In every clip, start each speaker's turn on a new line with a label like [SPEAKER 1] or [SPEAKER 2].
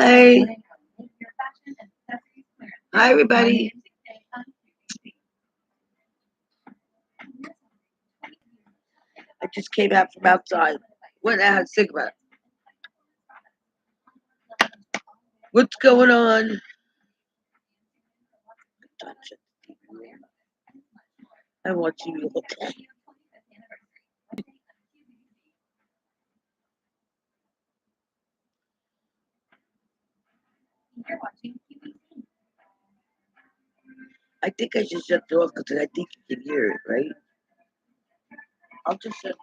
[SPEAKER 1] Hi. Hi, everybody. I just came out from outside. Went out had a cigarette. What's going on? I'm watching you all day. I think I should shut it off because I think you can hear it, right? I'll just shut.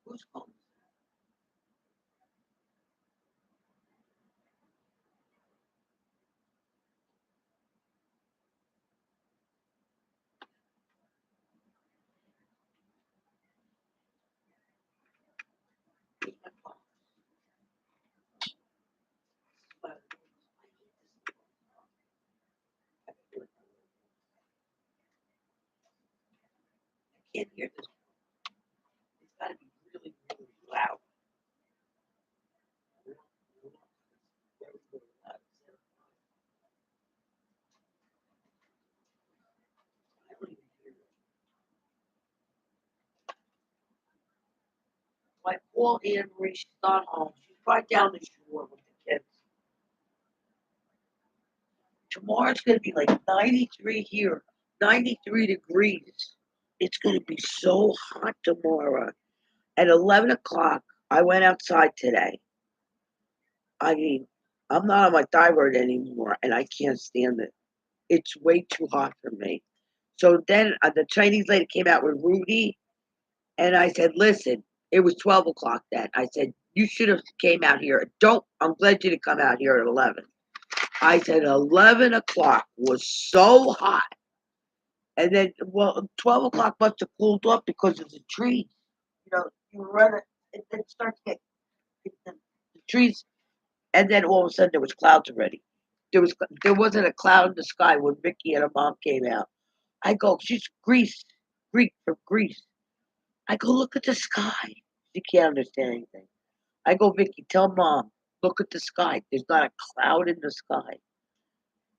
[SPEAKER 1] Who's home? I can't hear this. It's got to be really, really loud. I don't even hear it. My poor Anne Marie, she's not home. She's right down the shore with the kids. Tomorrow's going to be like 93 here, 93 degrees. It's going to be so hot tomorrow. At 11 o'clock, I went outside today. I mean, I'm not on my thyroid anymore, and I can't stand it. It's way too hot for me. So then the Chinese lady came out with Rudy, and I said, listen, it was 12 o'clock then. I said, you should have came out here. I'm glad you didn't come out here at 11. I said 11 o'clock was so hot. And then, well, 12 o'clock must have cooled off because of the trees. You know, you run it, it starts to get the trees, and then all of a sudden there was clouds already. There wasn't a cloud in the sky when Vicky and her mom came out. I go, she's Greek from Greece. I go, look at the sky. She can't understand anything. I go, Vicky, tell mom, look at the sky. There's not a cloud in the sky.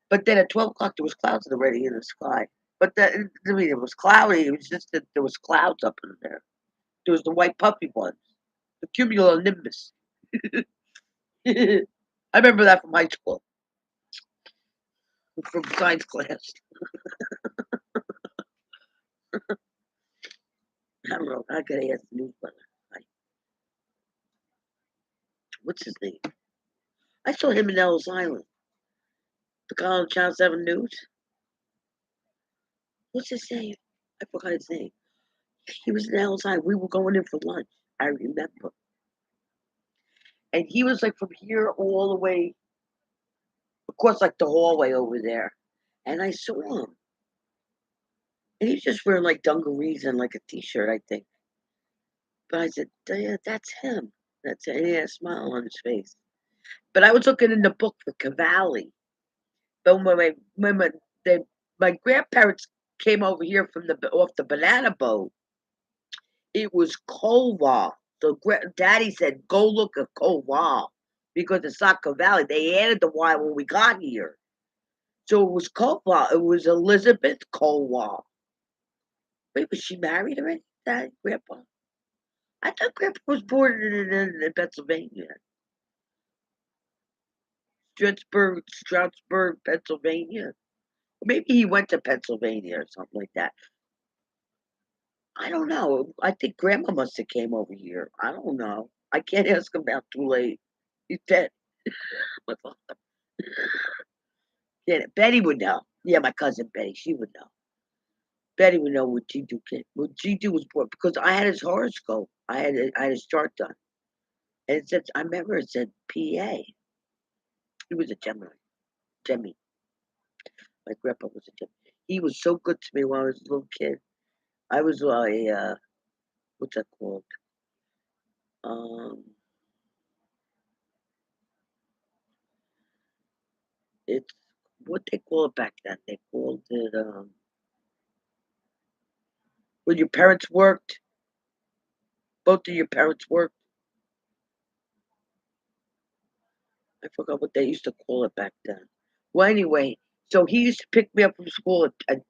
[SPEAKER 1] But then at 12 o'clock there was clouds already in the sky. But I mean, it was cloudy. It was just that there was clouds up in there. There was the white puffy ones, the cumulonimbus. I remember that from high school, from science class. I don't know. I gotta ask the newsletter. What's his name? I saw him in Ellis Island. The guy on Channel 7 News. What's his name? I forgot his name. He was in Ellis Island. We were going in for lunch. I remember. And he was like from here all the way, of course, like the hallway over there. And I saw him. And he was just wearing like dungarees and like a t-shirt, I think. But I said, yeah, that's him. That's it. And he had a smile on his face. But I was looking in the book for Cavalli. But my grandparents came over here from off the banana boat, it was Koval. So Daddy said, "Go look at Koval because it's not Cavalli." They added the Y when we got here, so it was Koval. It was Elizabeth Koval. Wait, was she married already? Dad, Grandpa? I thought Grandpa was born in Pennsylvania, Stroudsburg, Pennsylvania. Maybe he went to Pennsylvania or something like that. I don't know. I think Grandma must have came over here. I don't know. I can't ask him out too late. He's dead. My father. Yeah, Betty would know. Yeah, my cousin Betty, she would know. Betty would know what G2 came. What G2 was born because I had his horoscope. I had his chart done, and it said. I remember it said PA. He was a Gemini. Gemini. My grandpa was a Gemini. He was so good to me when I was a little kid. I was a what's that called? Um, it's what they call it back then. They called it when your parents worked. Both of your parents worked. I forgot what they used to call it back then. Well, anyway, so he used to pick me up from school at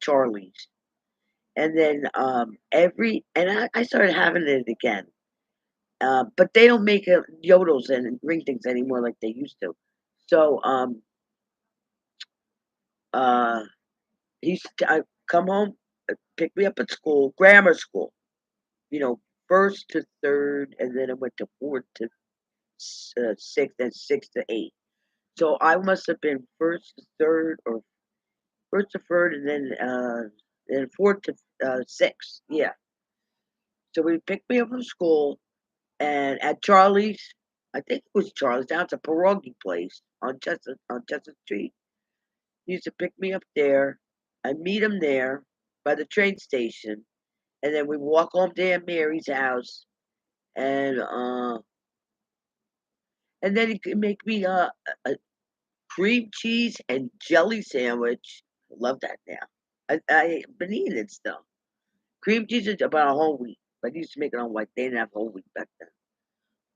[SPEAKER 1] Charlie's, and then I started having it again. But they don't make yodels and ring things anymore like they used to. So uh, I come home, pick me up at school, grammar school. You know, first to third, and then I went to fourth to sixth, and sixth to eighth. So I must have been first to third, or first to third, and then fourth to sixth. Yeah. So we picked me up from school, and at Charlie's, I think it was Charlie's. Now it's a pierogi place on Chestnut Street. He used to pick me up there. I meet him there by the train station, and then we walk home to Aunt Mary's house, and uh, and then he could make me a cream cheese and jelly sandwich. I love that now. I've been eating it still. Cream cheese is about a whole wheat. But he used to make it on white. They didn't have whole wheat back then.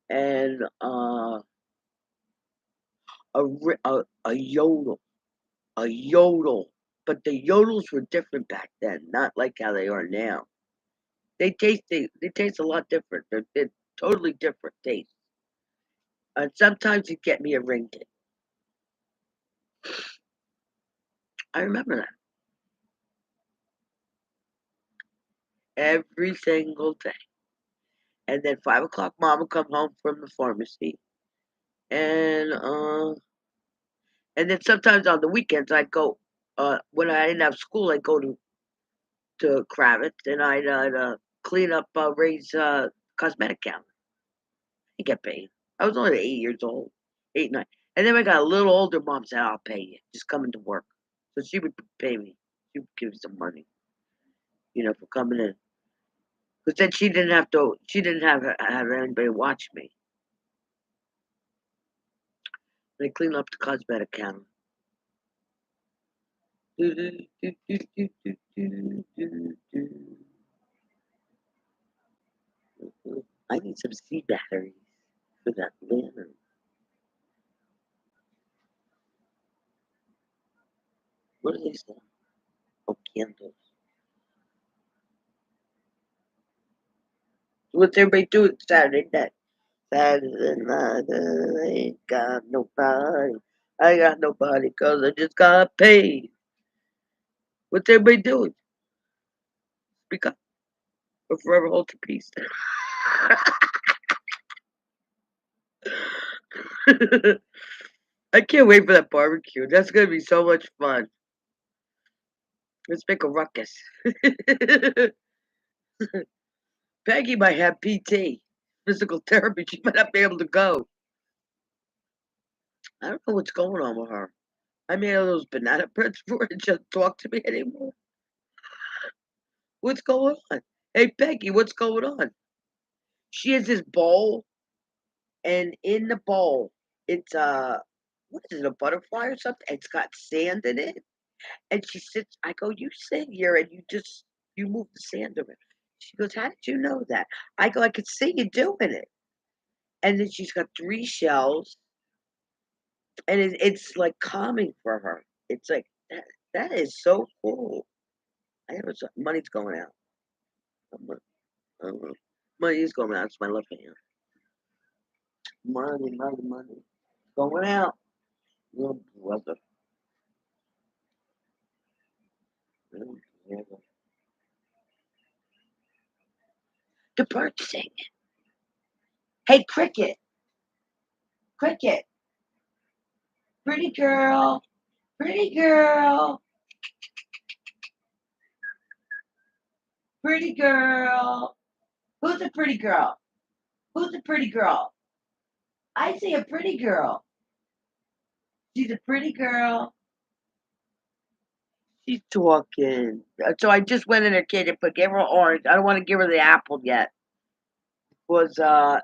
[SPEAKER 1] And a yodel, a yodel. But the yodels were different back then, not like how they are now. They taste a lot different. They're totally different taste. And sometimes you get me a ring dip. I remember that every single day. And then 5 o'clock, mom would come home from the pharmacy, and then sometimes on the weekends I'd go. When I didn't have school, I'd go to Kravitz, and I'd clean up Ray's cosmetic counter. I get paid. I was only 8 years old, 8, 9. And then when I got a little older, mom said, "I'll pay you. Just come into work." So she would pay me. She would give me some money, for coming in. Because then she didn't have to. She didn't have anybody watch me. They clean up the cosmetic counter. I need some C batteries for that lantern. What are these now? Oh, candles. What's everybody doing Saturday night? Saturday night, I ain't got nobody. I got nobody because I just got paid. What's everybody doing? Speak up or forever hold your peace. I can't wait for that barbecue. That's going to be so much fun. Let's make a ruckus. Peggy might have PT, physical therapy. She might not be able to go. I don't know what's going on with her. I made all those banana breads for her and she doesn't talk to me anymore. What's going on? Hey, Peggy, what's going on? She has this bowl, and in the bowl, it's what is it, a butterfly or something? It's got sand in it, and she sits. I go, you sit here and you move the sand around. She goes, how did you know that? I go, I could see you doing it. And then she's got three shells, and it's like calming for her. It's like that is so cool. I never saw money's going out. Money is going out. It's my left hand. Money, money, money. Going out. Oh, brother. Oh, brother. The birds sing. Hey, Cricket. Cricket. Pretty girl. Pretty girl. Pretty girl. Who's a pretty girl? Who's a pretty girl? I see a pretty girl. She's a pretty girl. She's talking. So I just went in her kitchen, but gave her an orange. I don't want to give her the apple yet. Was I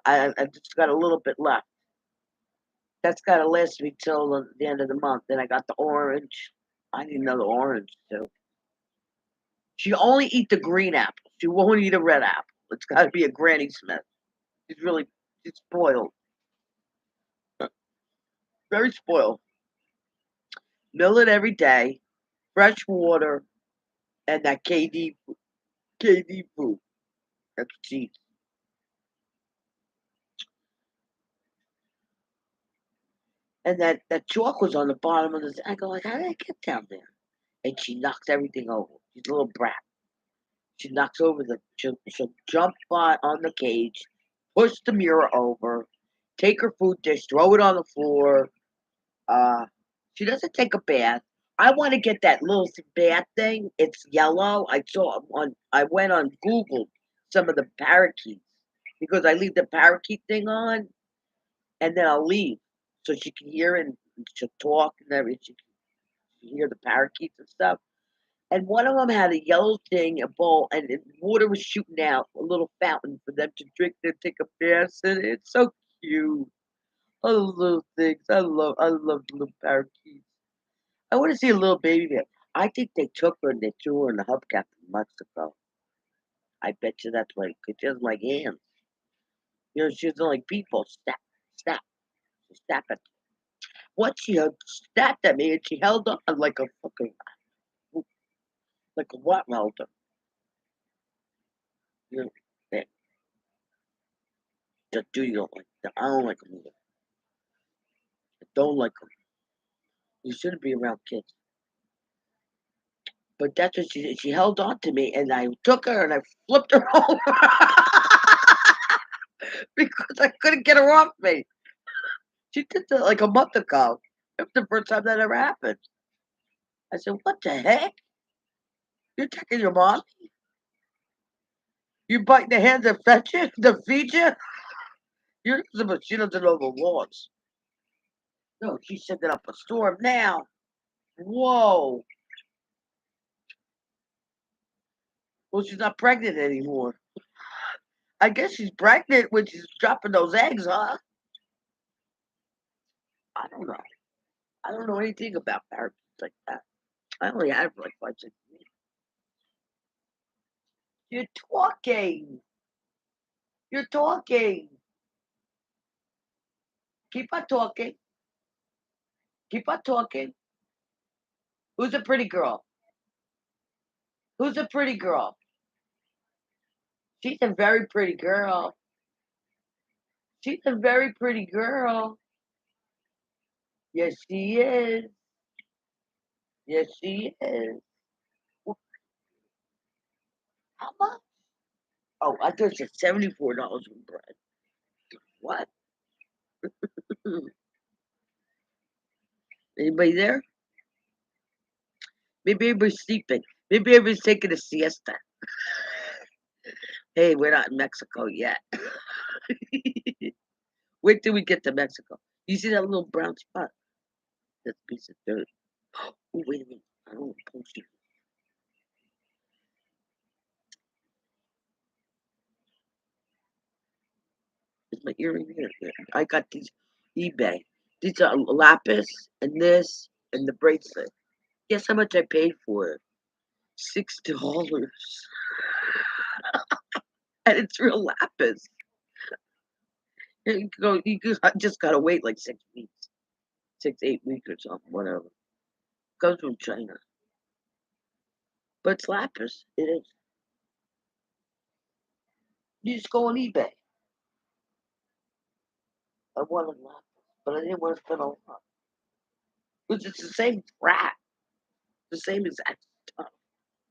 [SPEAKER 1] just got a little bit left. That's gotta last me till the end of the month. Then I got the orange. I need another orange too. She only eat the green apple. She won't eat a red apple. It's got to be a Granny Smith. She's spoiled, very spoiled. Mill it every day, fresh water, and that KD food. That's cheap. And that chalk was on the bottom of the. I go like, how did it get down there? And she knocks everything over. She's a little brat. She knocks over she'll jump on the cage, push the mirror over, take her food dish, throw it on the floor. Uh, she doesn't take a bath. I want to get that little bath thing. It's yellow. I went on Google some of the parakeets because I leave the parakeet thing on and then I'll leave so she can hear it and she'll talk and everything. She can hear the parakeets and stuff. And one of them had a yellow thing, a bowl, and water was shooting out, a little fountain for them to drink and take a bath in. It's so cute. All those little things. I love the little parakeets. I want to see a little baby bear. I think they took her and they threw her in the hubcap in Mexico. I bet you that's why, because she doesn't like hands. She doesn't like people. Snap, snap, snap it. What she had snapped at me and she held on like a fucking, like a what welder. You know, that, that dude you don't like. I don't like them either. I don't like them. You shouldn't be around kids. But that's what she did. She held on to me and I took her and I flipped her over because I couldn't get her off me. She did that like a month ago. That's the first time that ever happened. I said, "What the heck? You're taking your mom? You biting the hand that fed you, that feed you? But she doesn't know the laws." No, she's setting up a storm now. Whoa. Well, she's not pregnant anymore. I guess she's pregnant when she's dropping those eggs, huh? I don't know. I don't know anything about parakeets like that. I only had it for like 5, 6 weeks. You're talking. You're talking. Keep on talking. Keep on talking. Who's a pretty girl? Who's a pretty girl? She's a very pretty girl. She's a very pretty girl. Yes, she is. Yes, she is. How much? Oh, I thought you said $74 for bread. What? Anybody there? Maybe everybody's sleeping. Maybe everybody's taking a siesta. Hey, we're not in Mexico yet. Wait till we get to Mexico. You see that little brown spot? That's a piece of dirt. Oh, wait a minute. I don't want to post you. Is my earring here? Yeah. I got these eBay. These are lapis and this and the bracelet. Guess how much I paid for it? $6. And it's real lapis. I just gotta wait like 6 weeks. 6, 8 weeks or something, whatever. Comes from China. But it's lapis. It is. You just go on eBay. I wanted lapis. But I didn't want to spend a lot. Because it's the same crap. The same exact stuff.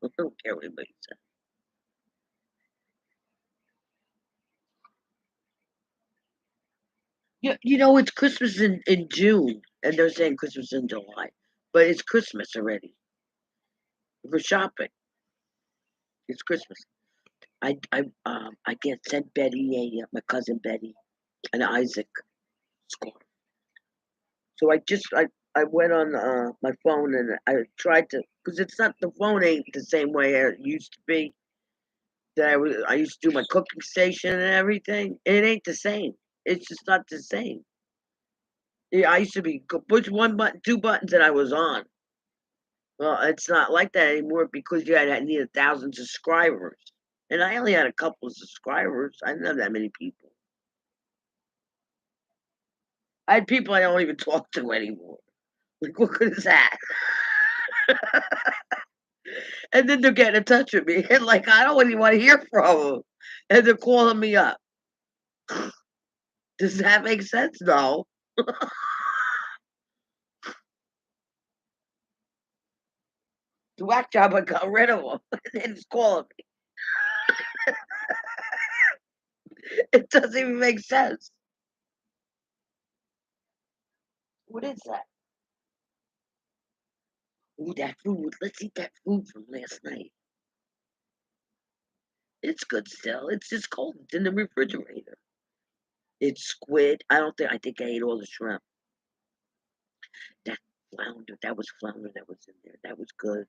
[SPEAKER 1] I don't care what anybody says. It's Christmas in June, and they're saying Christmas in July, but it's Christmas already. For shopping, it's Christmas. I get sent Betty my cousin Betty, an Isaac scarf. So I I went on my phone and I tried to, because it's not, the phone ain't the same way it used to be. That I used to do my cooking station and everything. It ain't the same. It's just not the same. Yeah, I used to be push one button, two buttons, and I was on. Well, it's not like that anymore because I needed 1,000 subscribers, and I only had a couple of subscribers. I didn't have that many people. I had people I don't even talk to anymore. Like, what good is that? And then they're getting in touch with me, and like I don't even want to hear from them, and they're calling me up. Does that make sense? No. The whack job, I got rid of them, and then he's calling me. It doesn't even make sense. What is that? Ooh, that food. Let's eat that food from last night. It's good still. It's just cold. It's in the refrigerator. It's squid. I think I ate all the shrimp. That flounder, that was flounder that was in there. That was good.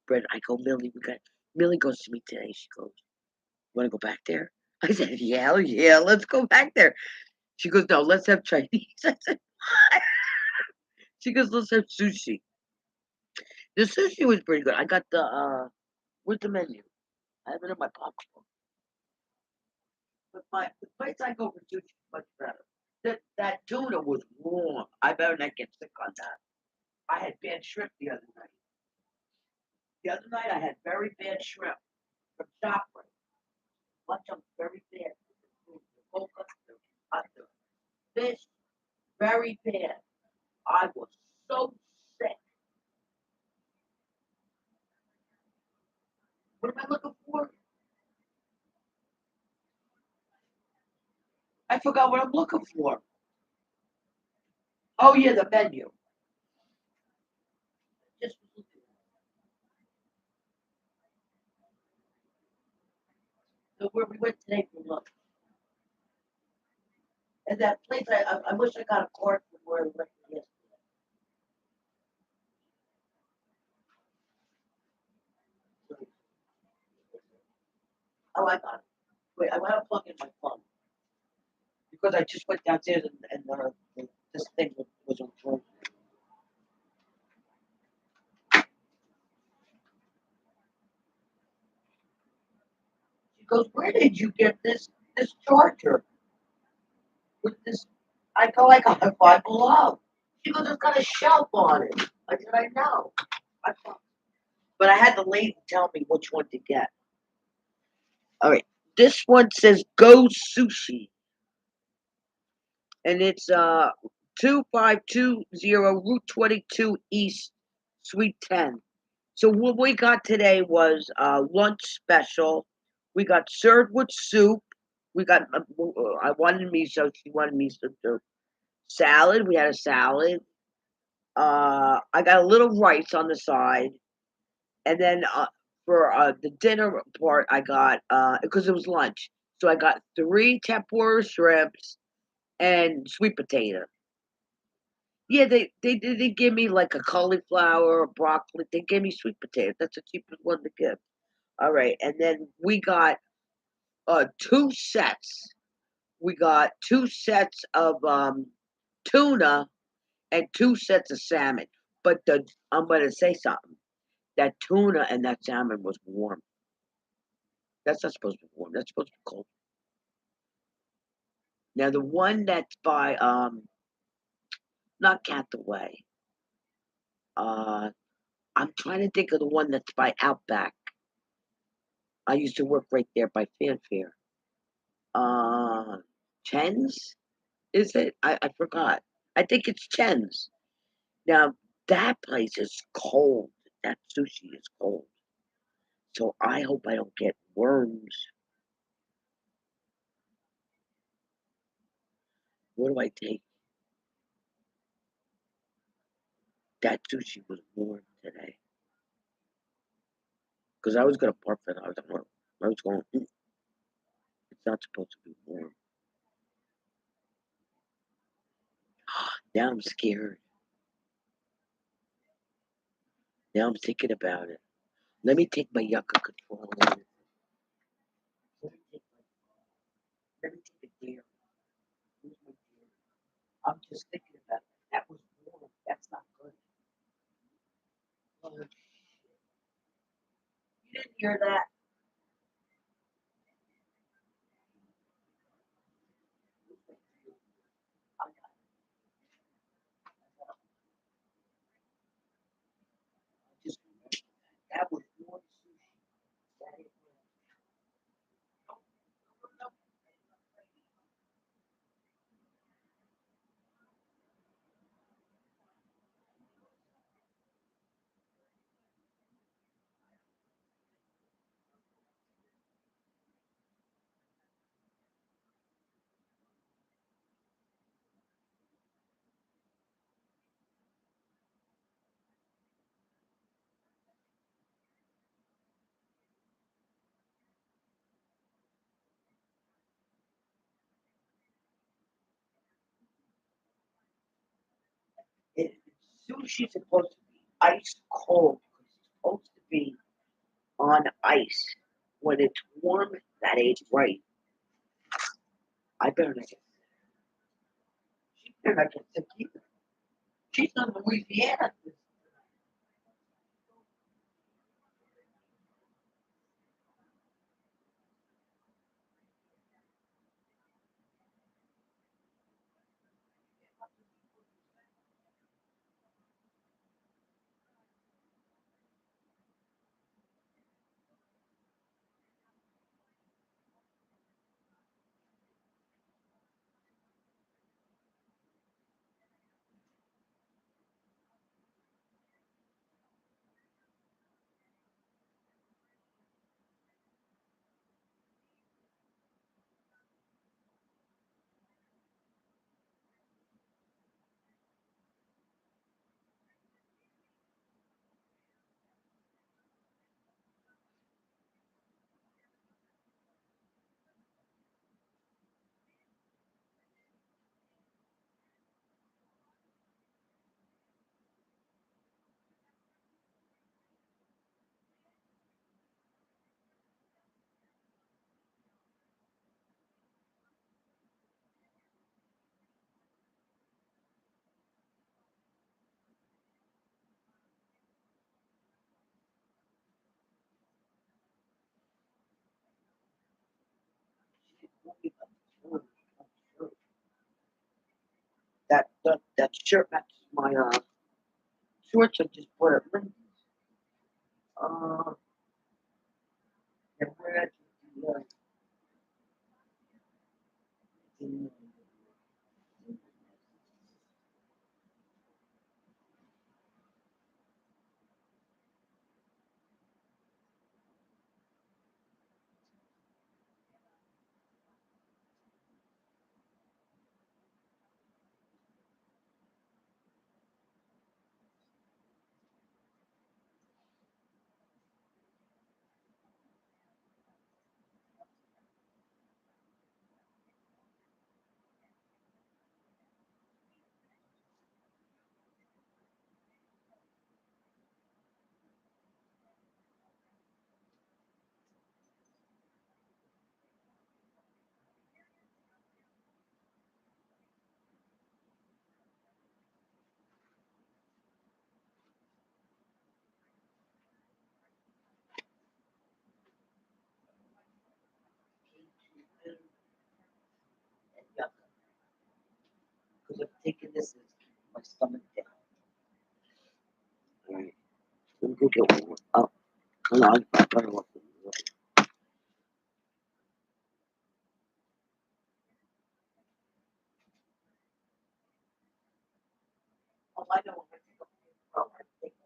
[SPEAKER 1] Bread. I go, Millie goes to me today. She goes, "You want to go back there?" I said, "Yeah, yeah, let's go back there." She goes, "No, let's have Chinese." I said, "What?" She goes, "Let's have sushi." The sushi was pretty good. I got where's the menu? I have it in my pocket. But the place I go for sushi is much better. That tuna was warm. I better not get sick on that. I had bad shrimp the other night. The other night I had very bad shrimp from Shoprite. Bunch of them very bad. The coconut, the fish, very bad. I was so sick. What am I looking for? I forgot what I'm looking for. Oh yeah, the menu. Just where we went today for lunch. And that place, I wish I got a card from where we went yesterday. Oh, I got it. Wait, I want to plug in my phone because I just went downstairs and this thing was on phone. She goes, "Where did you get this charger with this?" I go, "I got it Five Below." She goes, "It's got a shelf on it." I said, "I know." I thought, but I had the lady tell me which one to get. All right, this one says Go Sushi, and it's 2520 Route 22 East, Suite 10. So what we got today was lunch special. We got served with soup. We got I wanted miso. She wanted miso soup. Salad. We had a salad. I got a little rice on the side, and then for the dinner part, I got because it was lunch, so I got three tempura shrimps and sweet potato. Yeah, they didn't give me like a cauliflower or broccoli. They gave me sweet potato. That's the cheapest one to give. All right, and then we got two sets. We got two sets of tuna and two sets of salmon. But I'm gonna say something. That tuna and that salmon was warm. That's not supposed to be warm. That's supposed to be cold. Now the one that's by not Cataway. Uh, I'm trying to think of the one that's by Outback. I used to work right there by Fanfare. Uh, Chen's, is it? I forgot. I think it's Chen's. Now that place is cold. That sushi is cold. So I hope I don't get worms. What do I take? That sushi was warm today. Because I was gonna park for that. I was going. It's not supposed to be warm. Now I'm scared. Now I'm thinking about it. Let me take my yucca control. Let me take a dare. Where's my dare? I'm just thinking about it. That was warm. That's not good. Oh, shit. You didn't hear that? I got it. Just remember that was warm sushi. That is it, sushi's supposed to be ice cold. It's supposed to be on ice. When it's warm, that ain't right. I better not get. She better not get sick either. She's in Louisiana. That shirt matches my shorts I just bought at Lindy's. Uh, and where at the because I'm taking this and it's keeping my stomach down. All right, let me go get one. Oh, come on, I better look. Oh, I know. I'm gonna take a picture.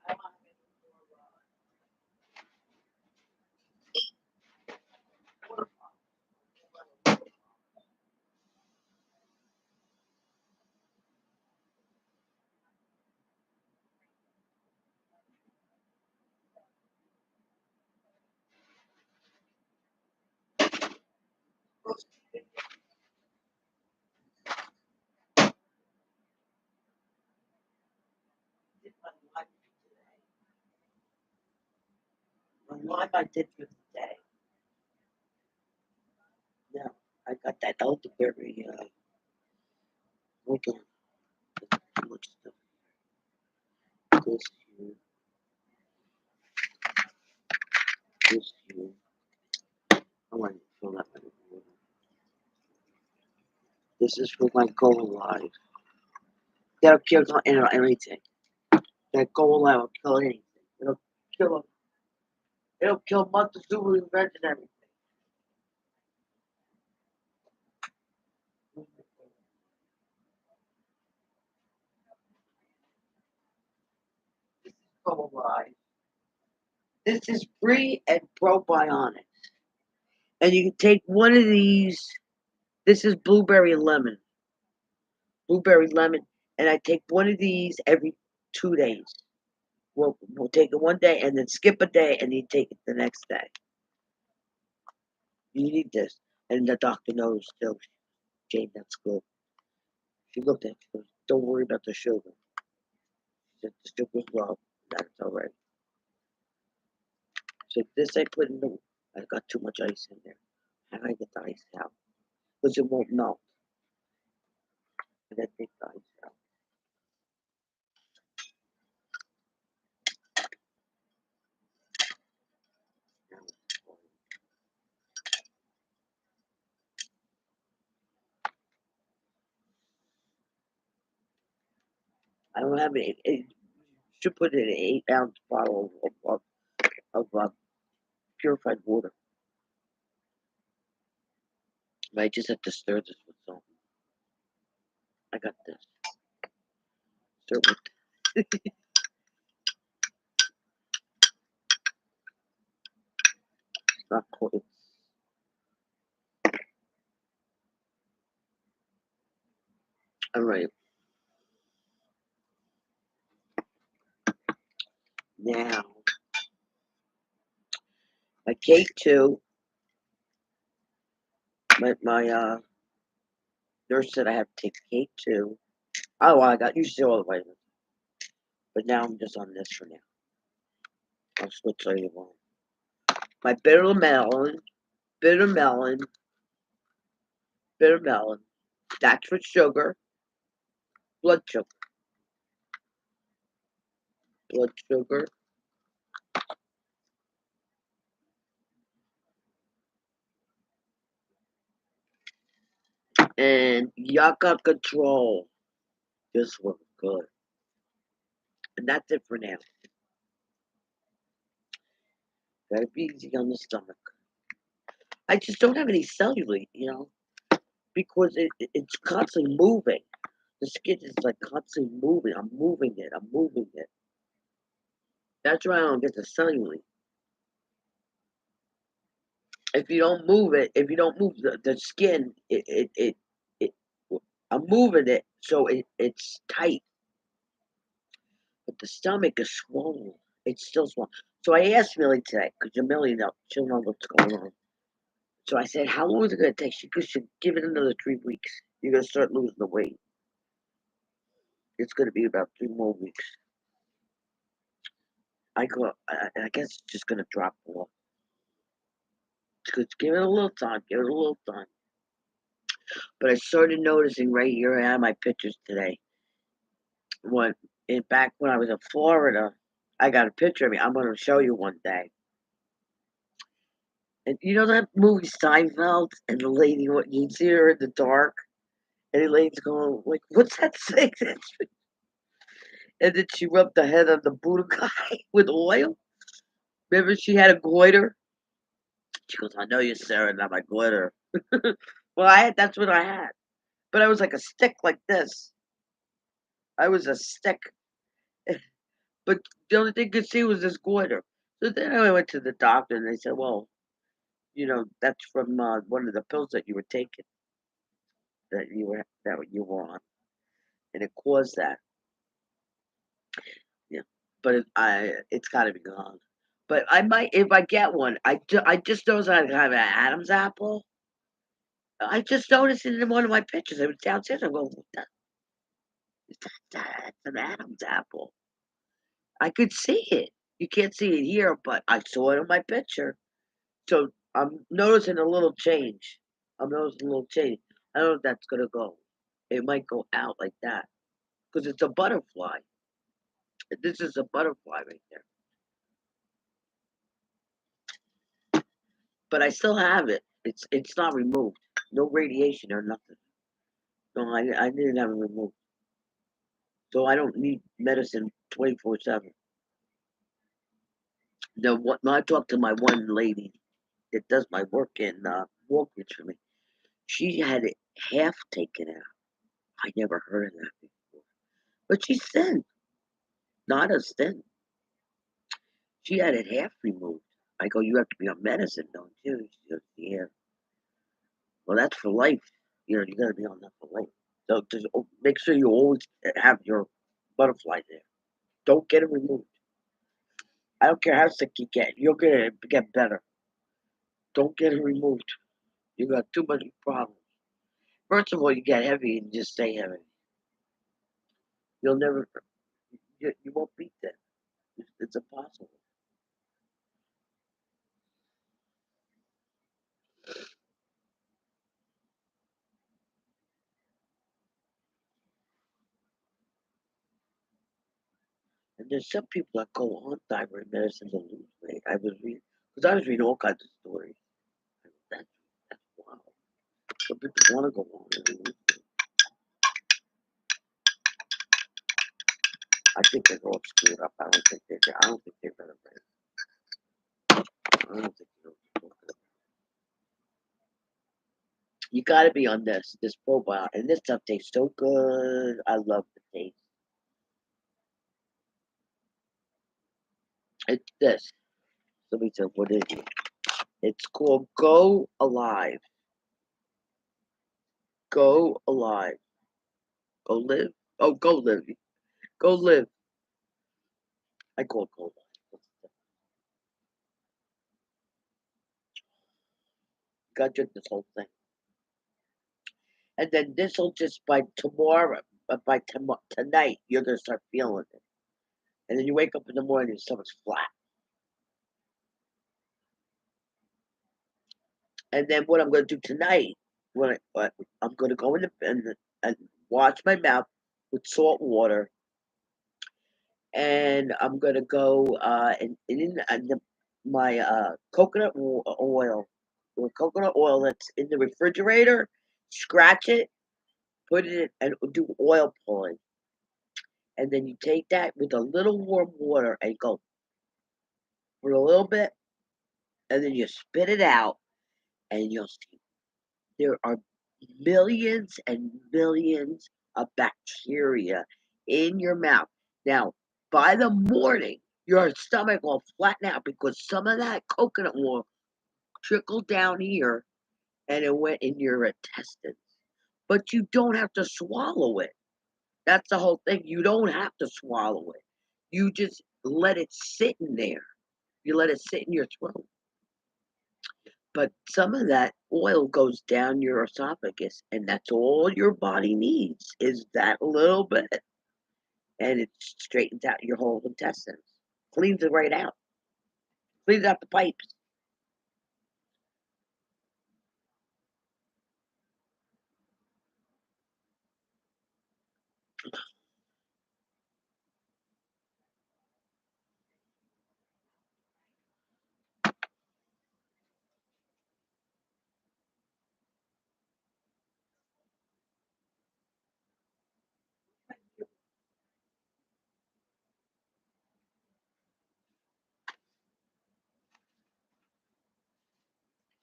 [SPEAKER 1] I'm gonna take I don't have any more. lime I did for the day. Now, I got that elderberry, hold on, too much stuff. This here, this here. I want to fill that with water. This is for my Go Alive. That'll kill anything. That Go Alive will kill anything. It'll kill them. It'll kill Montezuma and Red and everything. This is Go Alive. This is pre and probiotics. And you can take one of these. This is blueberry lemon. Blueberry lemon. And I take one of these every 2 days. We'll take it one day and then skip a day and then take it the next day. You need this. And the doctor knows too. Jane, that's good. She looked at it. She goes, don't worry about the sugar. She said, the sugar's low. That's all right. She said, this I put in the... I got too much ice in there. How do I get the ice out? Because it won't melt. And then take the ice out. I don't have it. It should put it in an 8-ounce bottle of purified water. I just have to stir this with salt. I got this. Stir with it's not cold. All right. Now, my K2, my nurse said I have to take K2. Oh, well, I got used to all the vitamins. But now I'm just on this for now. I'll switch later on. My bitter melon, that's for sugar, blood sugar, and yucca control. This one's good. And that's it for now. Gotta be easy on the stomach. I just don't have any cellulite, because it's constantly moving. The skin is like constantly moving. I'm moving it. That's why I don't get the cellulite. If you don't move it, if you don't move the skin, it I'm moving it so it's tight. But the stomach is swollen. It's still swollen. So I asked Millie today, because Millie she'll know what's going on. So I said, how long is it going to take? She should give it another 3 weeks. You're going to start losing the weight. It's going to be about 3 more weeks. I guess it's just going to drop off. Just give it a little time. But I started noticing right here, I have my pictures today. Back when I was in Florida, I got a picture of me. I'm going to show you one day. And you know that movie Seinfeld, and the lady, you see her in the dark, and the lady's going like, "What's that thing?" And then she rubbed the head of the Buddha guy with oil. Remember, she had a goiter. She goes, "I know you're staring at my glitter." Well, that's what I had, but I was like a stick like this. I was a stick, but the only thing you could see was this goiter. So then I went to the doctor, and they said, "Well, that's from one of the pills that you were taking, that you were on, and it caused that." Yeah, but it's got to be gone. But I might, if I get one. I just noticed I have an Adam's apple. I just noticed it in one of my pictures. It was downstairs. I go, that's an Adam's apple. I could see it. You can't see it here, but I saw it in my picture. So I'm noticing a little change. I'm noticing a little change. I don't know if that's gonna go. It might go out like that because it's a butterfly. This is a butterfly right there. But I still have it. It's not removed. No radiation or nothing. No, I didn't have it removed. So I don't need medicine 24/7. No, what I talked to my one lady that does my work in mortgage for me. She had it half taken out. I never heard of that before. But she's thin, not as thin. She had it half removed. I go, you have to be on medicine, don't you? She goes, yeah. Well, that's for life. You got to be on that for life. So just make sure you always have your butterfly there. Don't get it removed. I don't care how sick you get. You're gonna get better. Don't get it removed. You got too many problems. First of all, you get heavy and just stay heavy. You'll never. You won't beat that. It's impossible. And there's some people that go on thyroid medicine to lose weight. I was reading all kinds of stories. That's that's wild. Some people want to go on and lose weight. I think they're all screwed up. I don't think they're. I don't think they're better. I don't think they're. You got to be on this profile, and this stuff tastes so good. I love the taste. It's this. Let me tell you what it is. It's called Go Alive. Go Alive. Go Live. Oh, Go Live. Go Live. I call it Go Live. Got to drink this whole thing. And then this will just by tomorrow, tonight, you're going to start feeling it. And then you wake up in the morning and your stomach's flat. And then what I'm going to do tonight, I'm going to go in and wash my mouth with salt water, and I'm going to go my coconut oil, or coconut oil that's in the refrigerator, scratch it, put it in, and do oil pulling. And then you take that with a little warm water and go for a little bit, and then you spit it out, and you'll see there are millions and millions of bacteria in your mouth. Now, by the morning, your stomach will flatten out because some of that coconut oil trickled down here and it went in your intestines. But you don't have to swallow it. That's the whole thing. You don't have to swallow it. You just let it sit in there. You let it sit in your throat. But some of that oil goes down your esophagus, and that's all your body needs is that little bit. And it straightens out your whole intestines, cleans it right out, cleans out the pipes.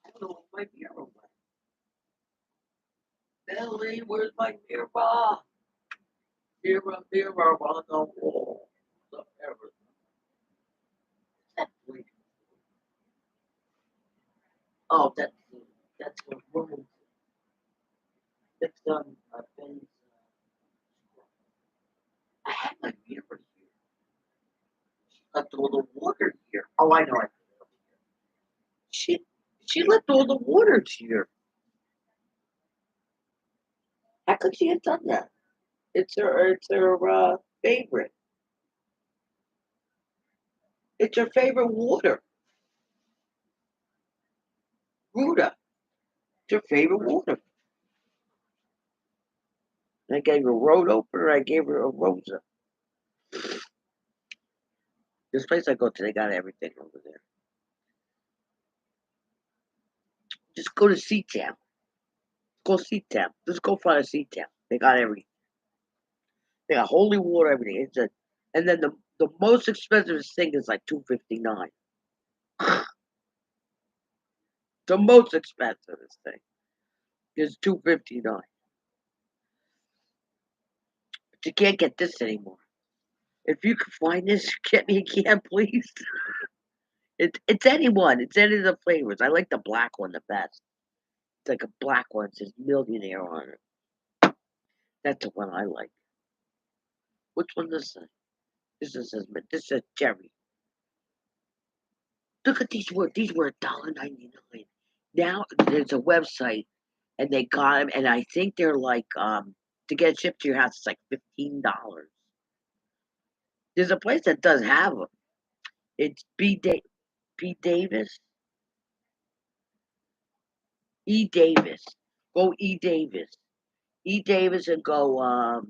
[SPEAKER 1] I don't know my mirror went. Billy, where's my mirror? Mirror, mirror on the wall. The mirror. That's weird. Oh, that's the woman. That's Ben's. I had my mirror here. Left all the water here. Oh, I know. She she left all the water here. How could she have done that? It's her favorite. It's your favorite water. Ruta. It's your favorite water. I gave her a road opener. I gave her a Rosa. This place I go to, they got everything over there. Just go to Seatown. Go Seatown. Just go find a Seatown. They got everything. They got holy water, everything. And then the most expensive thing is like $259. The most expensive thing is $259. But you can't get this anymore. If you can find this, get me a can, please. It's anyone. It's any of the flavors. I like the black one the best. It's like a black one. It says millionaire on it. That's the one I like. Which one does this? This says cherry. Look at these words. These were $1.99. Now there's a website and they got them, and I think they're like to get it shipped to your house. It's like $15. There's a place that does have them. It's P Davis, E Davis. Go E Davis, and go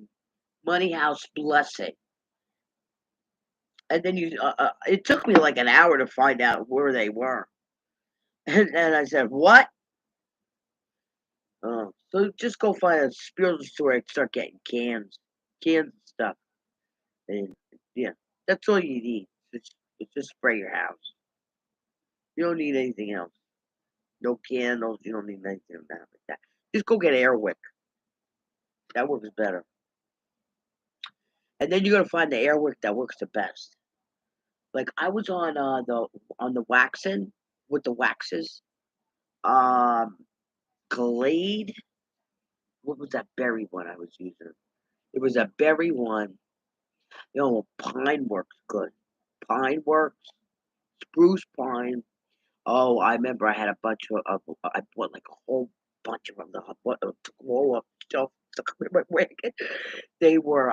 [SPEAKER 1] Money House Blessing. And then it took me like an hour to find out where they were, and I said, "What?" So just go find a spiritual store and start getting cans and stuff. And yeah, that's all you need. It's just spray your house. You don't need anything else. No candles. You don't need anything like that. Just go get Airwick. That works better. And then you're gonna find the Airwick that works the best. Like I was on the waxing with the waxes. Um, Glade. What was that berry one I was using? It was a berry one. You know, pine works good. Pine works. Spruce pine. Oh, I remember I had a bunch of I bought like a whole bunch of them. I bought took them all up shelf, stuck them in my wagon. They were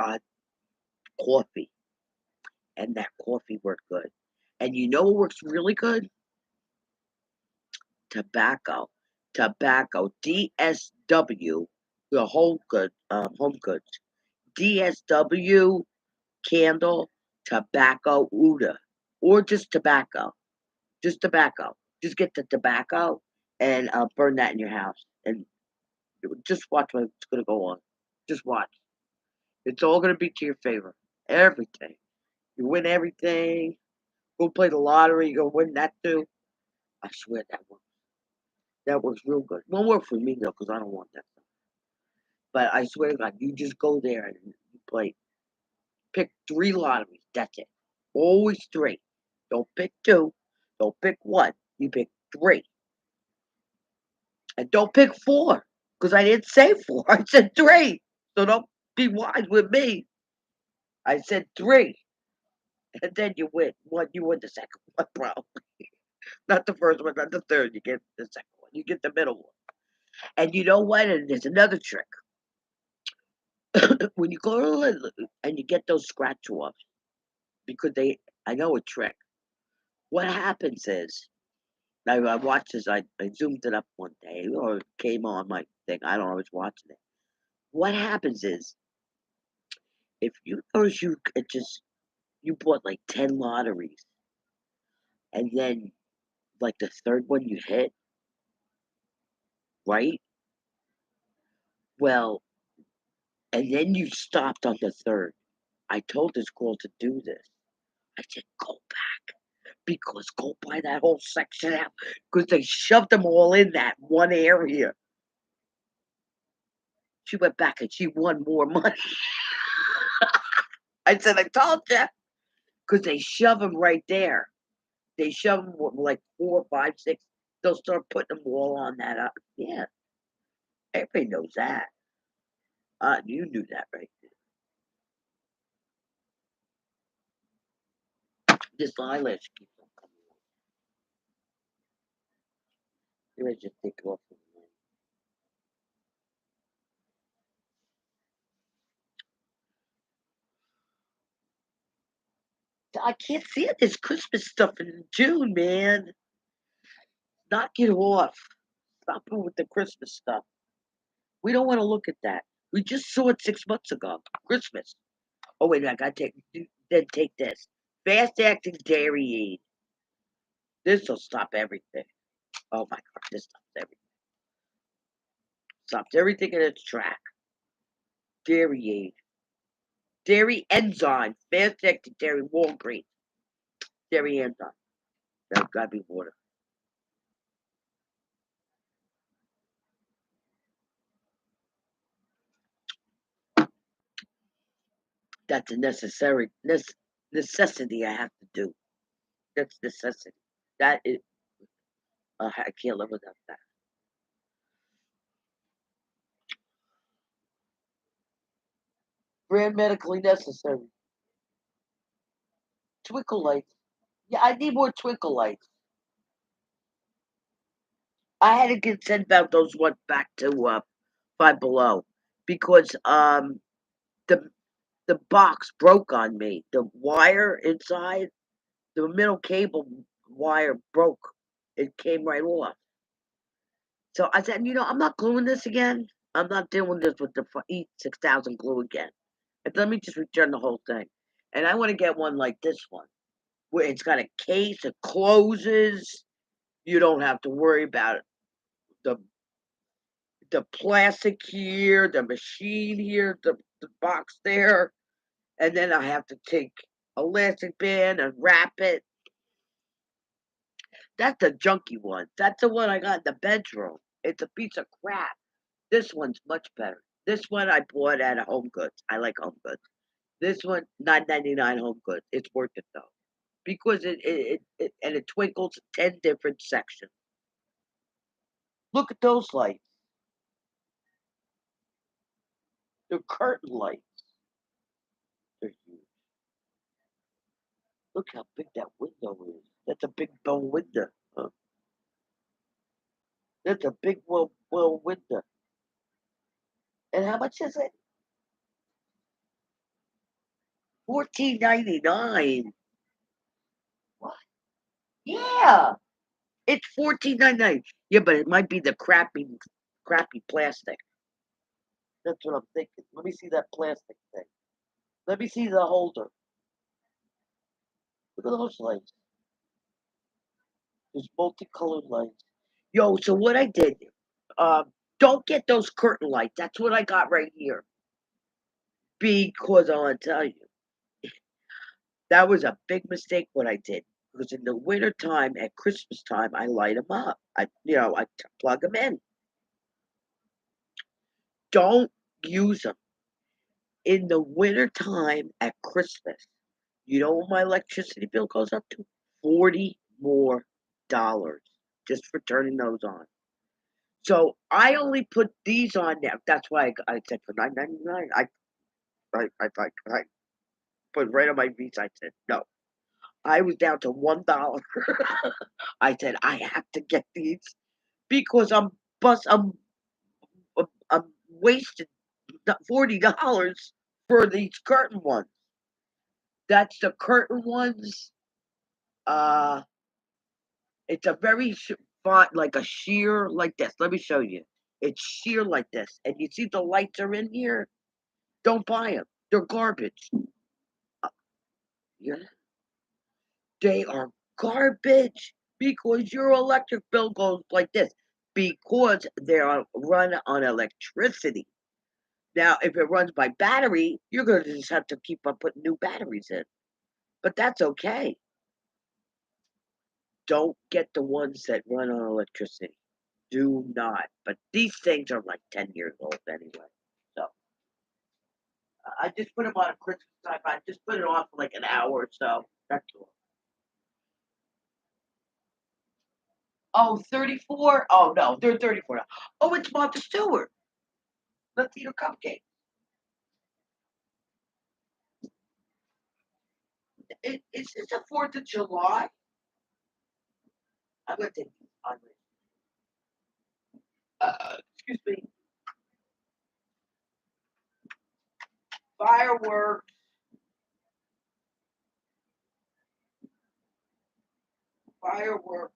[SPEAKER 1] coffee, and that coffee worked good. And you know what works really good? Tobacco. Tobacco. DSW. The home goods. DSW candle tobacco Uda, or just tobacco. Just tobacco. Just get the tobacco and burn that in your house, and just watch what's gonna go on. Just watch. It's all gonna be to your favor. Everything. You win everything. Go play the lottery. You gonna win that too. I swear that works. That works real good. Won't work for me though, because I don't want that stuff. But I swear to God, you just go there and you play. Pick 3 lotteries. That's it. Always 3. Don't pick 2. Don't pick 1. You pick 3. And don't pick 4. Because I didn't say 4. I said 3. So don't be wise with me. I said 3. And then you win. You win the second one, bro. Not the first one, not the third. You get the second one. You get the middle one. And you know what? And there's another trick. When you go and you get those scratch offs, because I know a trick. What happens is, I watched this, I zoomed it up one day, or it came on my thing. I don't know, I was watching it. What happens is, if you notice you bought like 10 lotteries, and then like the third one you hit, right? Well, and then you stopped on the third. I told this girl to do this. I said, go back, because go buy that whole section out, because they shoved them all in that one area. She went back and she won more money. I said, I told you, because they shove them right there. They shove them with like 4, 5, 6. They'll start putting them all on that up. Yeah, everybody knows that. You knew that, right? This eyelash keeps on coming off. Maybe I just take it off. I can't see it. There's Christmas stuff in June, man. Knock it off. Stop it with the Christmas stuff. We don't want to look at that. We just saw it 6 months ago. Christmas. Oh wait, I gotta take this. Fast acting dairy aid. This will stop everything. Oh my god, this stops everything. Stops everything in its track. Dairy aid. Dairy enzyme. Fast acting dairy Walgreens. Dairy enzyme. That gotta be water. That's a necessity I have to do. That's necessity. That is I can't live without that. Brand medically necessary. Twinkle lights. Yeah, I need more twinkle lights. I had to get sent out those ones back to Five Below because the the box broke on me. The wire inside, the middle cable wire broke. It came right off. So I said, I'm not gluing this again. I'm not doing this with the E6000 glue again. Let me just return the whole thing. And I want to get one like this one, where it's got a case, it closes. You don't have to worry about the the plastic here, the machine here, the box there, and then I have to take elastic band and wrap it. That's the junky one. That's the one I got in the bedroom. It's a piece of crap. This one's much better. This one I bought at Home Goods. I like Home Goods. This one, $9.99 Home Goods. It's worth it though, because it twinkles 10 different sections. Look at those lights. They're curtain lights. They're huge. Look how big that window is. That's a big bow window. Huh? That's a big well window. And how much is it? 14.99. What? Yeah, it's 14.99. Yeah, but it might be the crappy plastic. That's what I'm thinking. Let me see that plastic thing. Let me see the holder. Look at those lights. There's multicolored lights. Yo, so what I did, don't get those curtain lights. That's what I got right here. Because I want to tell you, that was a big mistake what I did. Because in the winter time, at Christmas time, I light them up. I plug them in. Don't use them in the winter time at Christmas. You know what my electricity bill goes up to? $40 more just for turning those on. So I only put these on now. That's why I said for $9.99. I put right on my visa. I said no. I was down to $1. I said I have to get these because I'm wasting $40 for these curtain ones. That's the curtain ones. Uh, it's a very font, like a sheer like this. Let me show you. It's sheer like this, and you see the lights are in here. Don't buy them. They're garbage. Uh, yeah, they are garbage because your electric bill goes like this because they are run on electricity. Now, if it runs by battery, you're going to just have to keep on putting new batteries in. But that's okay. Don't get the ones that run on electricity. Do not. But these things are like 10 years old anyway. So I just put them on at Christmas time. I just put it on for like an hour or so. That's all. Oh, 34? Oh, no, they're 34 now. Oh, it's Martha Stewart. Let's eat a cupcake. Is this the 4th of July? I'm going to take these on. Excuse me. Fireworks. fireworks.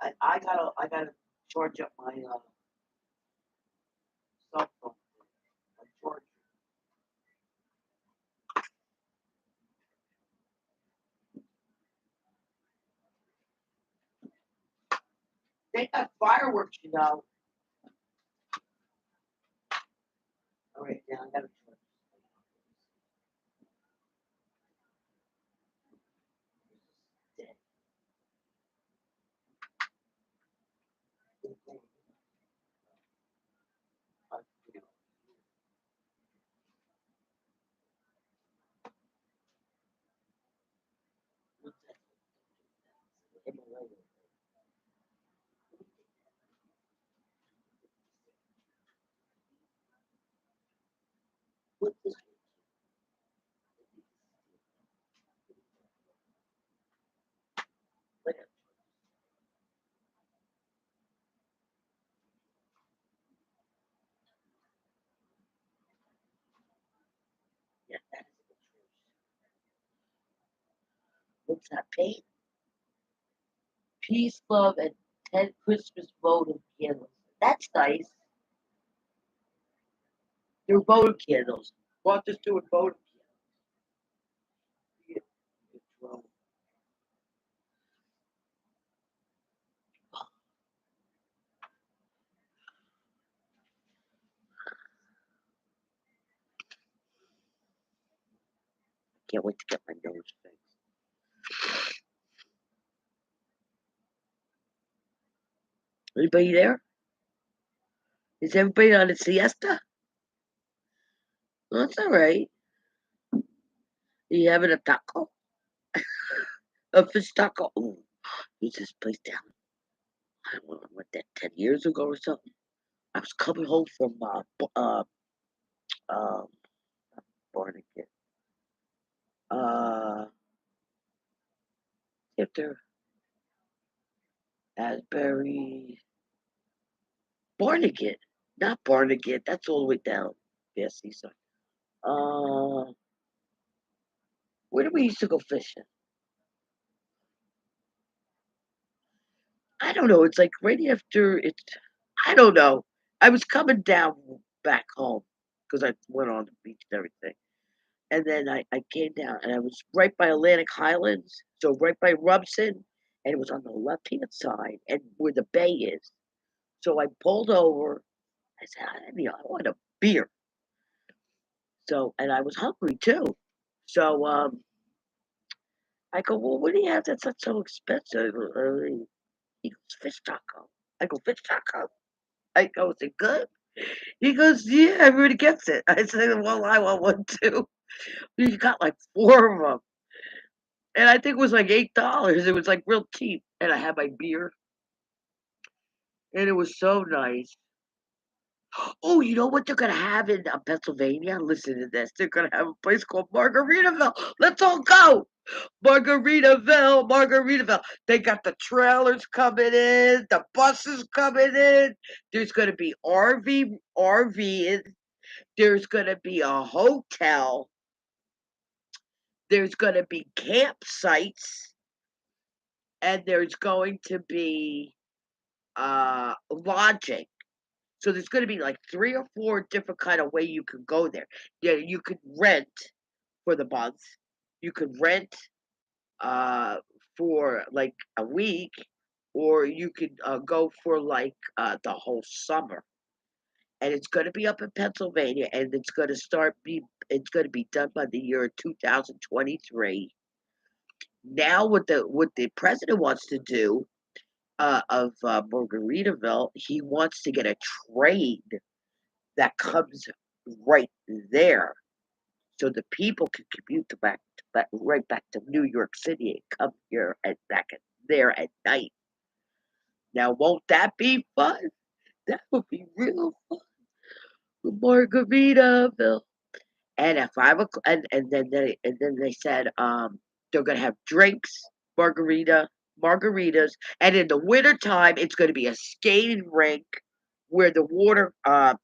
[SPEAKER 1] I gotta charge up my cell phone. My charger. They got fireworks, you know. All right, now I gotta charge. What is it? Yeah, that is the truth. What's that paint? Peace, love, and 10 Christmas votive candles. That's nice. They're votive candles. Brought this to a votive candle. Yeah. Well, can't wait to get my nose fixed. Anybody there? Is everybody on a siesta? Well, that's all right. Are you having a taco? A fish taco? Ooh, who's this place down? I don't know, what, that 10 years ago or something? I was coming home from um, Barnegat. Uh, Tifter, Asbury, Barnegat. Not Barnegat. That's all the way down. Yeah, seaside. Uh, where did we used to go fishing? I don't know. It's like right after it's. I don't know. I was coming down back home because I went on the beach and everything. And then I came down and I was right by Atlantic Highlands, so right by Rumson, and it was on the left hand side and where the bay is. So I pulled over. I said, I want a beer. So, and I was hungry too. So I go, well, what do you have that's not so expensive? He goes, fish taco. I go, fish taco. I go, is it good? He goes, yeah, everybody gets it. I said, well, I want one too. He got like four of them. And I think it was like $8. It was like real cheap. And I had my beer. And it was so nice. Oh, you know what they're gonna have in Pennsylvania? Listen to this. They're gonna have a place called Margaritaville. Let's all go. Margaritaville, Margaritaville. They got the trailers coming in, the buses coming in. There's gonna be RV. There's gonna be a hotel. There's gonna be campsites, and there's going to be lodging. So there's going to be like three or four different kind of way you could go there. Yeah, you could rent for the month. You could rent uh, for like a week, or you could go for like the whole summer. And it's going to be up in Pennsylvania, and it's going to It's going to be done by the year 2023. Now, what the president wants to do of Margaritaville, he wants to get a train that comes right there, so the people can commute right back to New York City and come here and there at night. Now, won't that be fun? That would be real fun. Margaritaville. And at 5 o'clock, and then they said they're gonna have drinks, margaritas, and in the wintertime it's gonna be a skating rink where the water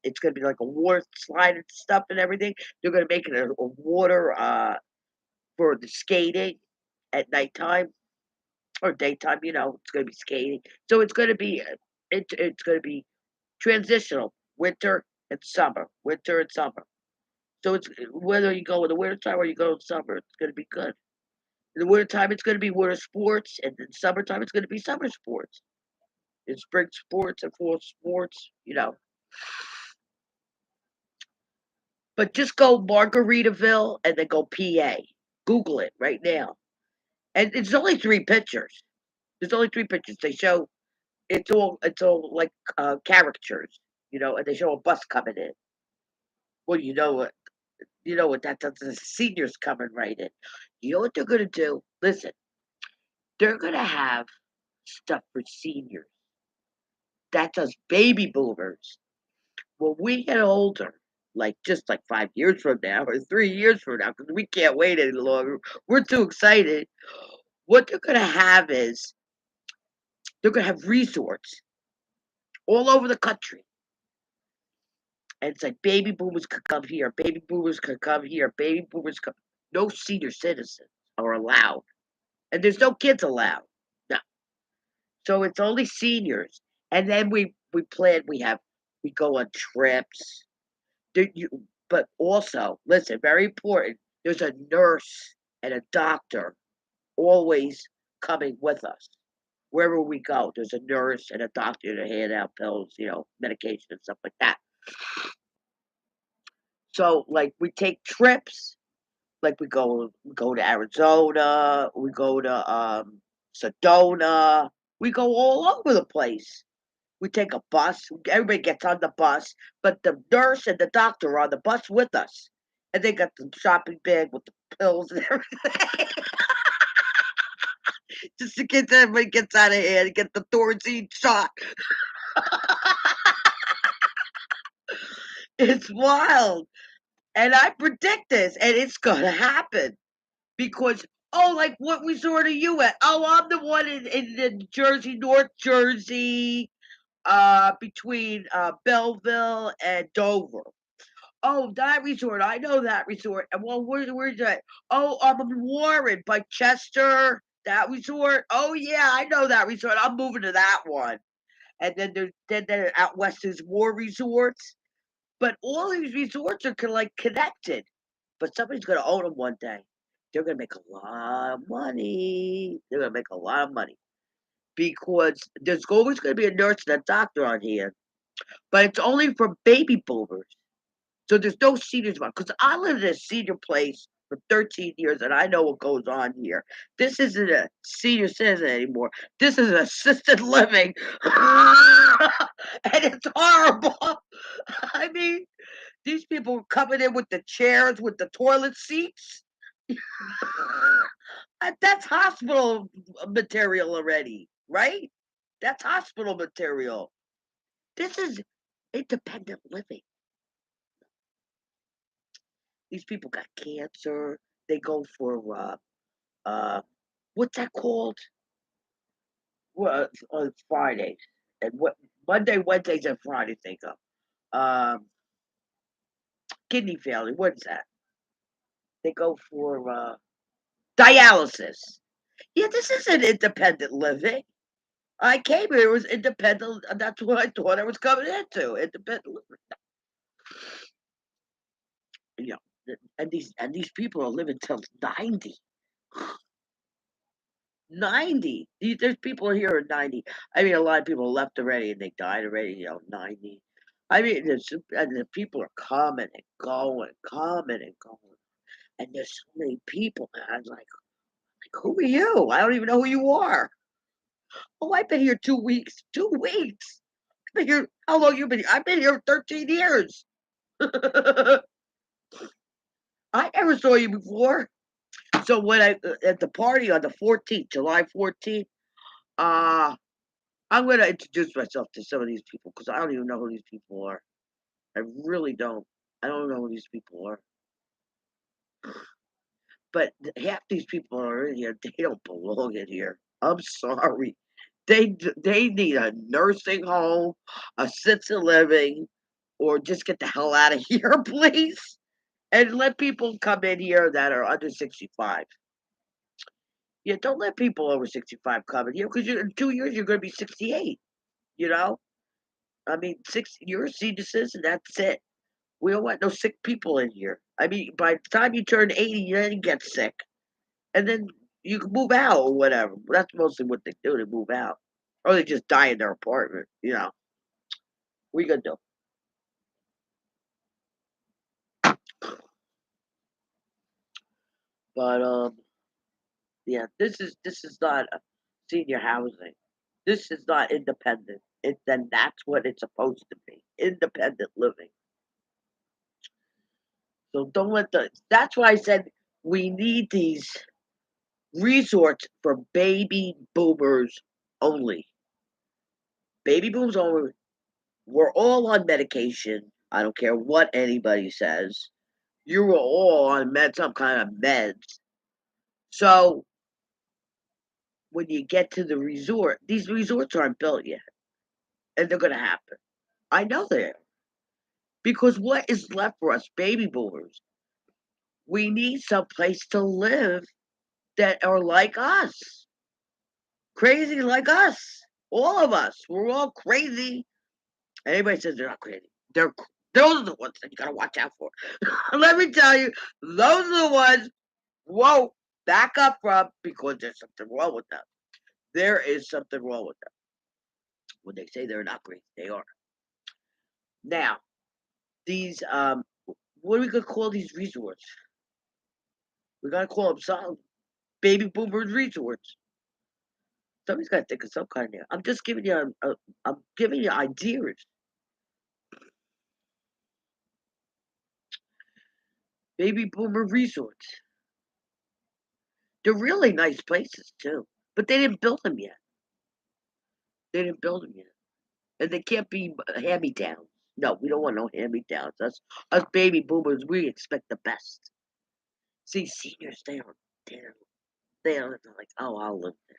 [SPEAKER 1] it's gonna be like a water slide and stuff and everything. They're gonna make it a water for the skating at nighttime or daytime. It's going to be skating. So it's going to be it's going to be transitional, winter and summer. So it's whether you go in the wintertime or you go in summer, it's going to be good. In the wintertime, it's going to be winter sports, and in summertime, it's going to be summer sports. In spring sports and fall sports. But just go Margaritaville and then go PA. Google it right now. And it's only three pictures. There's only three pictures. They show it's all like characters, and they show a bus coming in. Well, you know what that does. The seniors coming right in. You know what they're gonna do? Listen, they're gonna have stuff for seniors. That's us baby boomers. When we get older, like just like 5 years from now or 3 years from now, because we can't wait any longer. We're too excited. What they're gonna have is they're gonna have resorts all over the country. And it's like baby boomers could come here, baby boomers could come here, baby boomers come. No senior citizens are allowed. And there's no kids allowed. No. So it's only seniors. And then we go on trips. There, you, but also, listen, very important. There's a nurse and a doctor always coming with us. Wherever we go, there's a nurse and a doctor to hand out pills, medication and stuff like that. So, like, we take trips. Like, we go to Arizona, we go to Sedona, we go all over the place. We take a bus. Everybody gets on the bus, but the nurse and the doctor are on the bus with us, and they got the shopping bag with the pills and everything, just in case everybody gets out of hand and get the Thorazine shot. It's wild, and I predict this, and it's gonna happen because. Oh, like what resort are you at? Oh, I'm the one in Jersey, North Jersey, between Belleville and Dover. Oh, that resort. I know that resort. And well, where's that? Oh, I'm in Warren by Chester. That resort. Oh yeah, I know that resort. I'm moving to that one. And then out west there's more resorts. But all these resorts are like connected. But somebody's gonna own them one day. They're gonna make a lot of money. They're gonna make a lot of money because there's always gonna be a nurse and a doctor on here, but it's only for baby boomers. So there's no seniors around because I lived in a senior place for 13 years and I know what goes on here. This isn't a senior citizen anymore. This is assisted living. And it's horrible. I mean, these people are coming in with the chairs, with the toilet seats. That's hospital material already, right? That's hospital material. This is independent living. These people got cancer. They go for uh what's that called? Well, it's Fridays and what Monday, Wednesdays, and Fridays they go. Um, kidney failure. What's that? They go for dialysis. Yeah, this isn't independent living. I came here, it was independent. That's what I thought I was coming into. Independent living. You know, and these people are living till 90. 90. There's people here at 90. I mean, a lot of people left already and they died already, 90. I mean, and the people are coming and going. And there's so many people. And I'm like, who are you? I don't even know who you are. Oh, I've been here 2 weeks. 2 weeks. I've been here. How long you been here? I've been here 13 years. I never saw you before. So when at the party on the 14th, July 14th, uh, I'm going to introduce myself to some of these people because I don't even know who these people are. I really don't. I don't know who these people are. But half these people are in here. They don't belong in here. I'm sorry. They need a nursing home, assisted living, or just get the hell out of here, please. And let people come in here that are under 65. Yeah, don't let people over 65 come in here because in 2 years you're going to be 68. You know, I mean, you're a senior citizen. That's it. We don't want no sick people in here. I mean, by the time you turn 80, you then get sick, and then you can move out or whatever. That's mostly what they do. They move out, or they just die in their apartment. What you gonna do? But yeah, this is not senior housing. This is not independent. Then that's what it's supposed to be. Independent living. So don't let the. That's why I said we need these resorts for baby boomers only. Baby boomers only. We're all on medication. I don't care what anybody says. You were all on some kind of meds. So when you get to the resort, these resorts aren't built yet, and they're going to happen. I know they are. Because what is left for us, baby boomers? We need some place to live that are like us, crazy like us. All of us, we're all crazy. Anybody says they're not crazy, those are the ones that you gotta watch out for. Let me tell you, those are the ones. Whoa, back up from because there's something wrong with them. There is something wrong with them. When they say they're not crazy, they are. Now, these what are we gonna call these resorts? We gotta call them some baby boomers resorts. Somebody's got to think of some kind of name. I'm just giving you. I'm giving you ideas. Baby boomer resorts. They're really nice places too, but they didn't build them yet. They didn't build them yet, and they can't be hand me downs. No, we don't want no hand me downs. Us baby boomers. We expect the best. See, seniors, they are like, oh, I'll live there.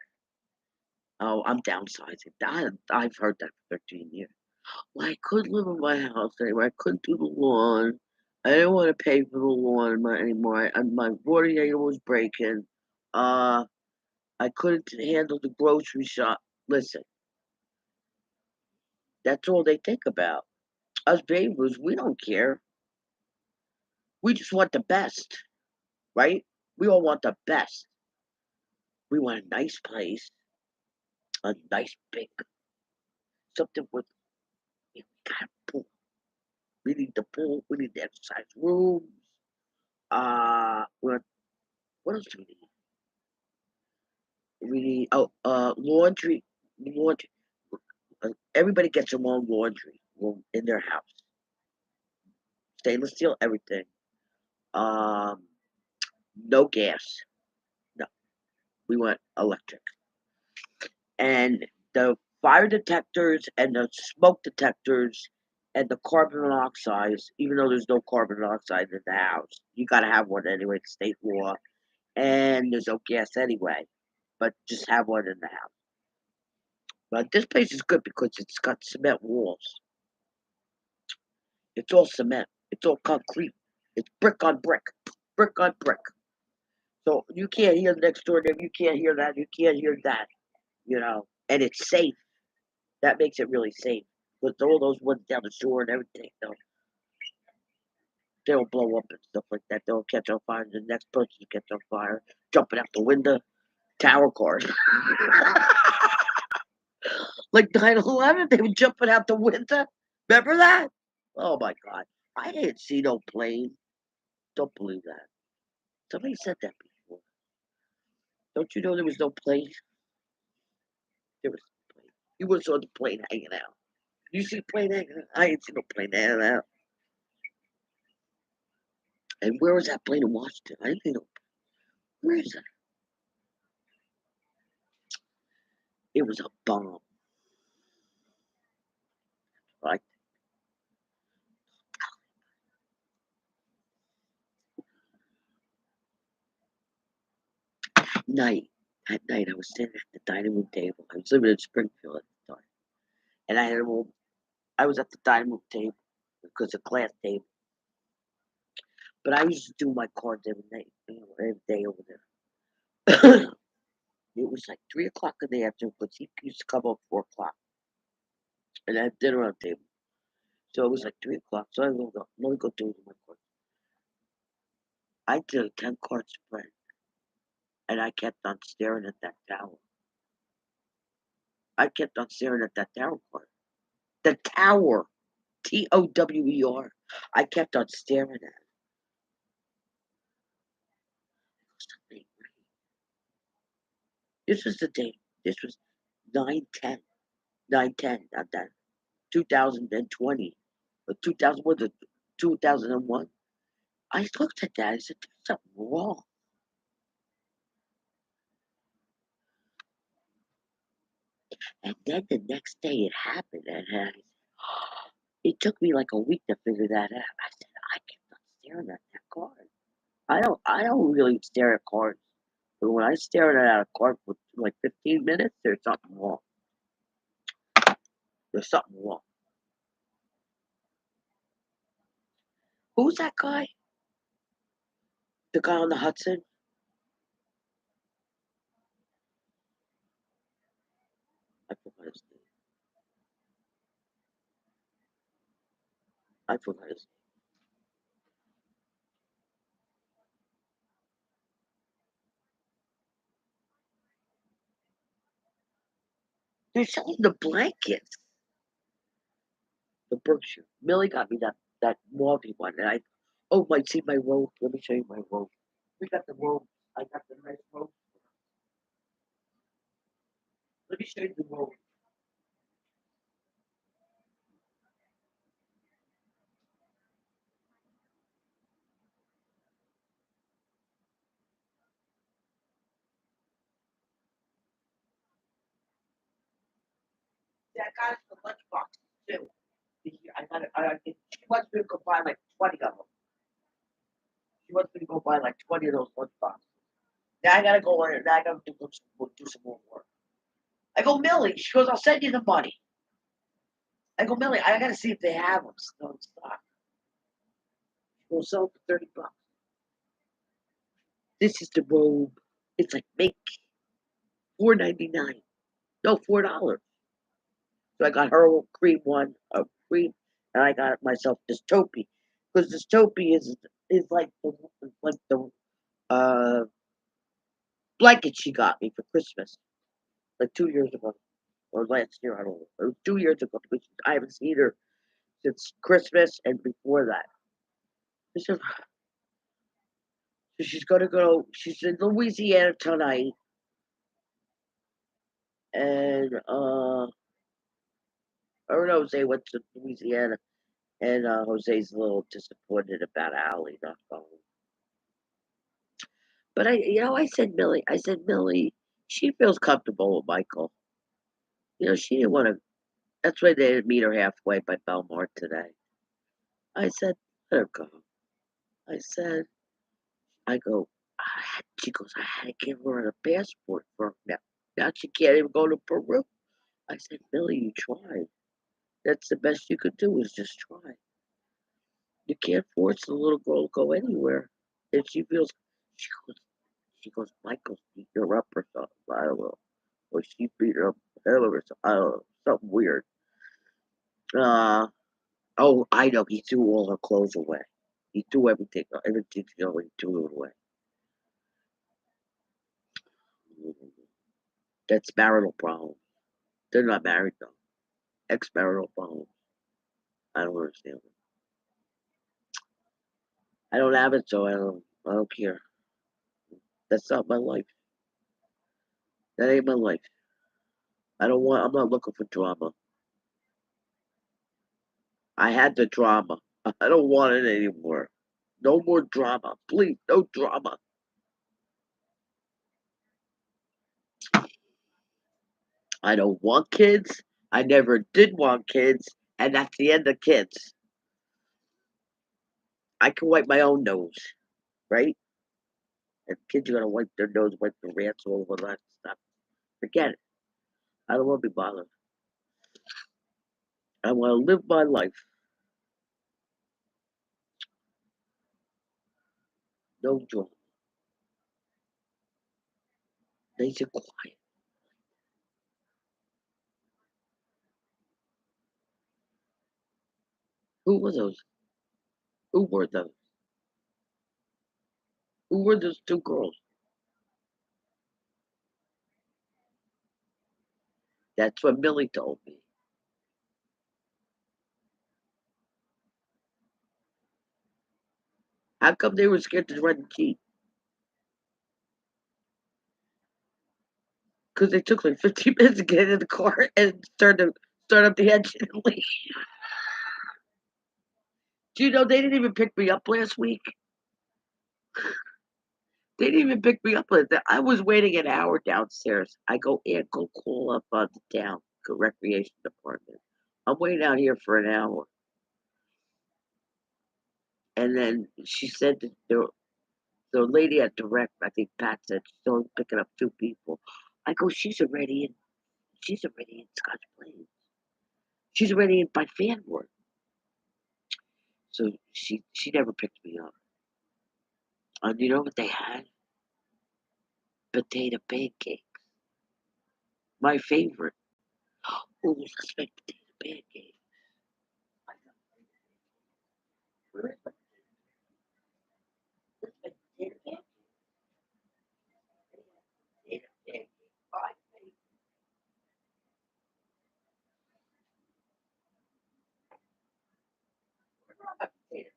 [SPEAKER 1] Oh, I'm downsizing. I've heard that for 13 years. Well, I couldn't live in my house anymore. I couldn't do the lawn. I didn't want to pay for the lawn anymore. My water heater was breaking. Uh, I couldn't handle the grocery shop. Listen, that's all they think about. Us babies, we don't care. We just want the best, right? We all want the best. We want a nice place, a nice big something with. We got a pool. We need the pool. We need the exercise rooms. What else do we need? We need laundry. Laundry. Everybody gets their own laundry room in their house. Stainless steel, everything. Um, no gas. No, we want electric. And the fire detectors and the smoke detectors and the carbon monoxide, even though there's no carbon monoxide in the house, you got to have one anyway. It's state law, and there's no gas anyway. But just have one in the house. But this place is good because it's got cement walls. It's all cement. It's all concrete. It's brick on brick, brick on brick. So you can't hear the next door neighbor. You can't hear that. You can't hear that. And it's safe. That makes it really safe. With all those ones down the shore and everything, they'll blow up and stuff like that. They'll catch on fire. The next person will catch on fire, jumping out the window, tower cars. Like 9/11, they were jumping out the window. Remember that? Oh my God. I didn't see no plane. Don't believe that. Somebody said that before. Don't you know there was no plane? There was no plane. You would have saw the plane hanging out. You see the plane hanging out? I ain't seen no plane hanging out. And where was that plane in Washington? I didn't think no. Where is that? It was a bomb. Like night. At night, I was sitting at the dining room table. I was living in Springfield at the time, and I was at the dining room table because a glass table. But I used to do my cards every day over there. It was like 3 o'clock in the afternoon because he used to come up 4 o'clock and have dinner on the table. So it was like 3 o'clock. So I go, let me go do my cards. I did a 10 card spread and I kept on staring at that tower. I kept on staring at that tower card. The tower. TOWER. I kept on staring at it. This was the date. This was 9/10. 9/10, not that. 2020. Or 2000, was it 2001? I looked at that. I said, there's something wrong. And then the next day it happened. And it took me like a week to figure that out. I said, I kept on staring at that card. I don't really stare at cards. But when I stare at a card for like 15 minutes, there's something wrong. There's something wrong. Who's that guy? The guy on the Hudson? I forgot his name. I forgot his name. They're selling the blankets. The Berkshire. Millie got me that mauvey one, and oh, might see my robe. Let me show you my robe. We got the robe. I got the nice robe. Let me show you the robe. Yeah, I got it for lunchbox too. I got it. She wants me to go buy like 20 of them. She wants me to go buy like 20 of those lunchboxes. Now I gotta go in. Now I gotta do some more work. I go, Millie. She goes, I'll send you the money. I go, Millie. I gotta see if they have them still in stock. We'll sell them for $30. This is the robe. It's like make $4.99. No, $4. So I got her a cream one, a cream, and I got myself this topi because this topi is like the uh blanket she got me for Christmas like 2 years ago or last year. I don't know. It was 2 years ago because I haven't seen her since Christmas and before that. So she's gonna go. She's in Louisiana tonight, and her and Jose went to Louisiana, and Jose's a little disappointed about Allie not going. But I said, Millie, she feels comfortable with Michael. She didn't want to. That's why they didn't meet her halfway by Belmont today. I said, let her go. I said, I go. She goes, I had to give her a passport for now. Now she can't even go to Peru. I said, Millie, you tried. That's the best you could do is just try. You can't force the little girl to go anywhere. If she feels, she goes, Michael's beating her up or something. I don't know. Or she beat her up hell or something. I don't know. Something weird. Uh, oh, I know. He threw all her clothes away. He threw everything. Everything, he threw it away. That's marital problem. They're not married though. Ex-marital problem. I don't understand it. I don't have it, so I don't care. That's not my life. That ain't my life. I don't want. I'm not looking for drama. I had the drama. I don't want it anymore. No more drama, please. No drama. I don't want kids. I never did want kids, and that's the end of kids. I can wipe my own nose, right? And kids are gonna wipe their nose, wipe the rats all over that stuff. Forget it. I don't want to be bothered. I want to live my life. No drama. Nice and quiet. Who were those? Who were those? Who were those two girls? That's what Millie told me. How come they were scared to run and cheat? Because they took like 15 minutes to get in the car and start up the engine and leave. Do you know they didn't even pick me up last week? They didn't even pick me up. I was waiting an hour downstairs. I go, Aunt, go call up on the town, the recreation department. I'm waiting out here for an hour. And then she said that the lady at direct, I think Pat said she's only picking up two people. I go, she's already in Scotch Plains. She's already in by Fanwood. So she never picked me up. And you know what they had? Potato pancakes. My favorite. Oh, let's make potato pancakes. Where is my let's make potato pancakes? Potato pancakes. I think where are my potato pancakes?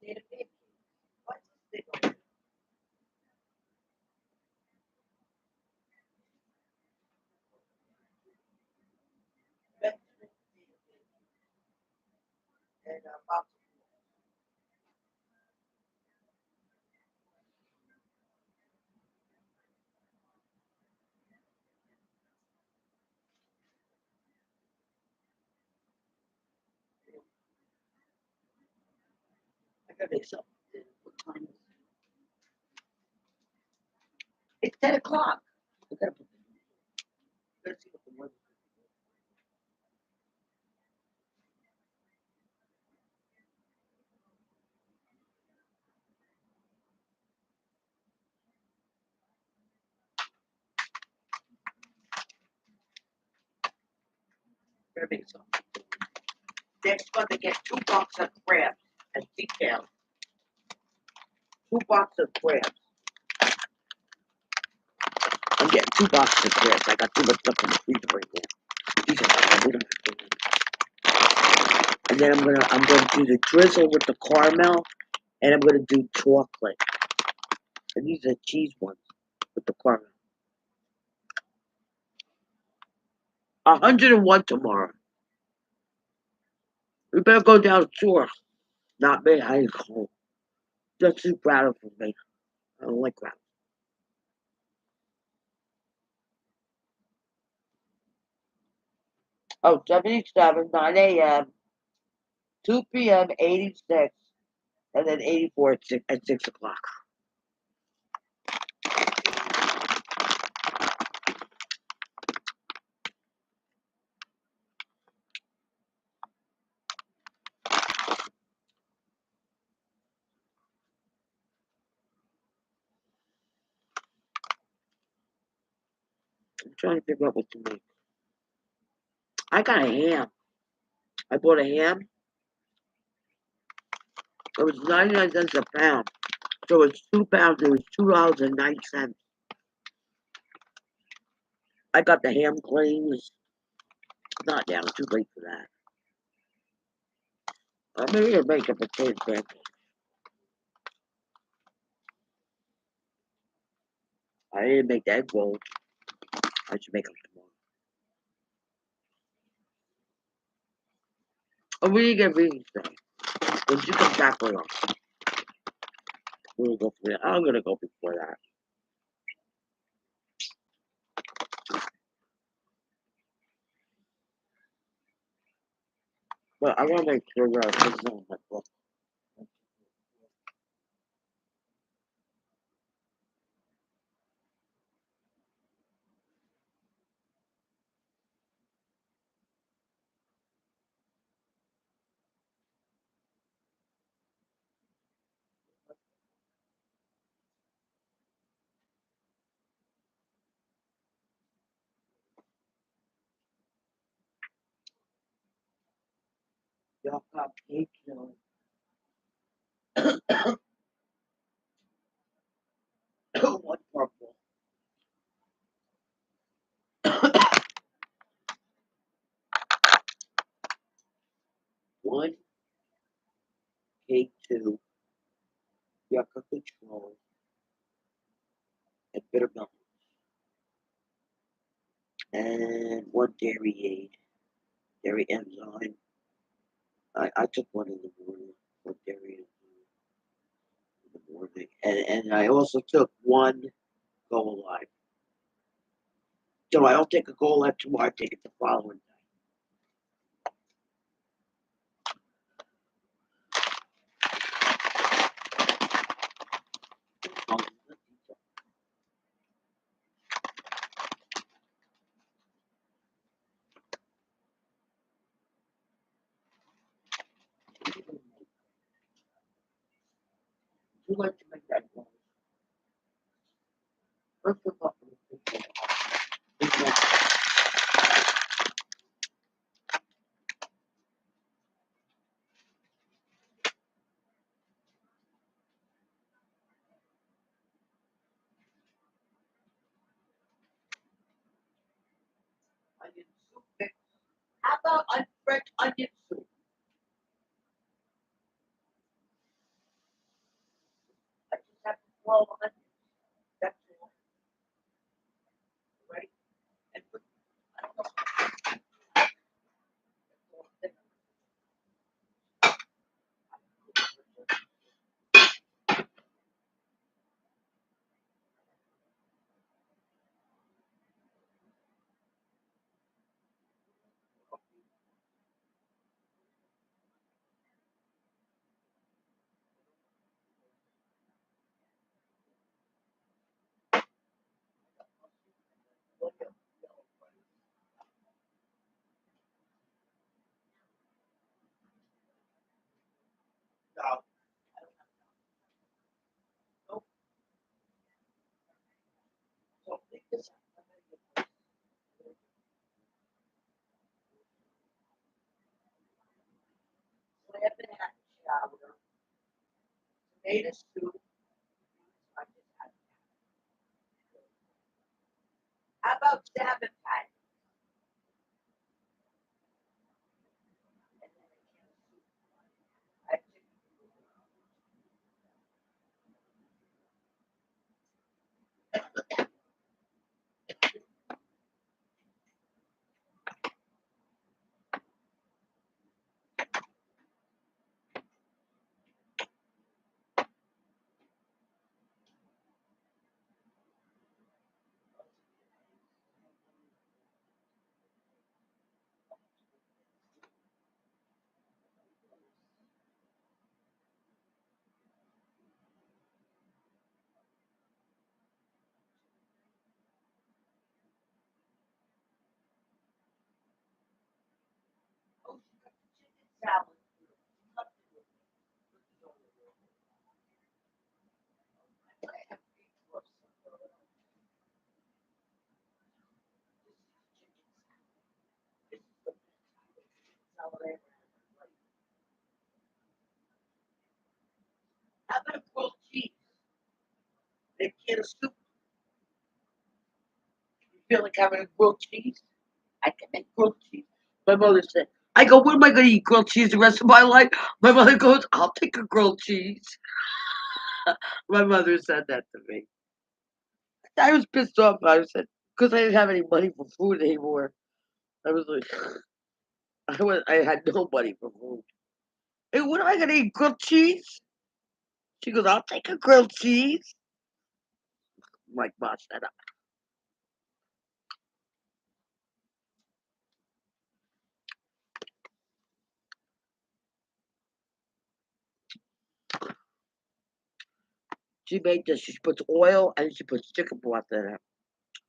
[SPEAKER 1] What's this thing? Vegetable potato pancakes. And lots of I gotta make something. What time is it? It's 10 o'clock. I gotta put let's see what the weather gotta make something. Next month I get 2 boxes of crabs and details. 2 boxes of crabs. I'm getting 2 boxes of crabs. I got too much stuff in the freezer right now. These are good. And then I'm gonna do the drizzle with the caramel, and I'm gonna do chocolate. And these are cheese ones with the caramel. 101 tomorrow. We better go down to tour. Not me. I ain't home. Just too proud of me. I don't like crowds. Oh, 77, 9 a.m., 2 p.m., 86, and then 84 at 6 o'clock. I'm trying to figure out what to make. I got a ham. I bought a ham. It was 99 cents a pound. So it's 2 pounds. It was $2.09. I got the ham glazed. Not now. Too late for that. I'm gonna make a potato pancake. I didn't make the egg rolls. I should make them tomorrow. Oh, we didn't get readings today. When you come back with us, we'll go for it. I'm gonna go before that. But I want to make sure that this is on my book. Y'all got cake, one purple. One cake, two yucca control, and bitter melon. And one dairy aid, dairy enzyme. I took one in the morning, one dairy enzyme in the morning. And I also took one Go Alive. So I don't take a Go Alive tomorrow, I take it the following day. You like to make that one. Let's look up for the picture. Onion soup mix. How about French onion soup? I just have to boil onions. That's all. Right? And put, I don't know. No. Nope. So pick this up. Lamb and hash chowder. Tomato soup. I just had. How about salmon patty? And then a can of soup. I think oh, she got the chicken salad. How about a grilled cheese? They can of soup. You feel like having a grilled cheese? I can make grilled cheese. My mother said, I go, what am I going to eat? Grilled cheese the rest of my life? My mother goes, I'll take a grilled cheese. My mother said that to me. I was pissed off. I said, because I didn't have any money for food anymore. I was like, I had no money for food. Hey, what am I gonna eat? Grilled cheese? She goes, I'll take a grilled cheese. I'm like, Ma, shut up. She made this. She puts oil and she puts chicken broth in it.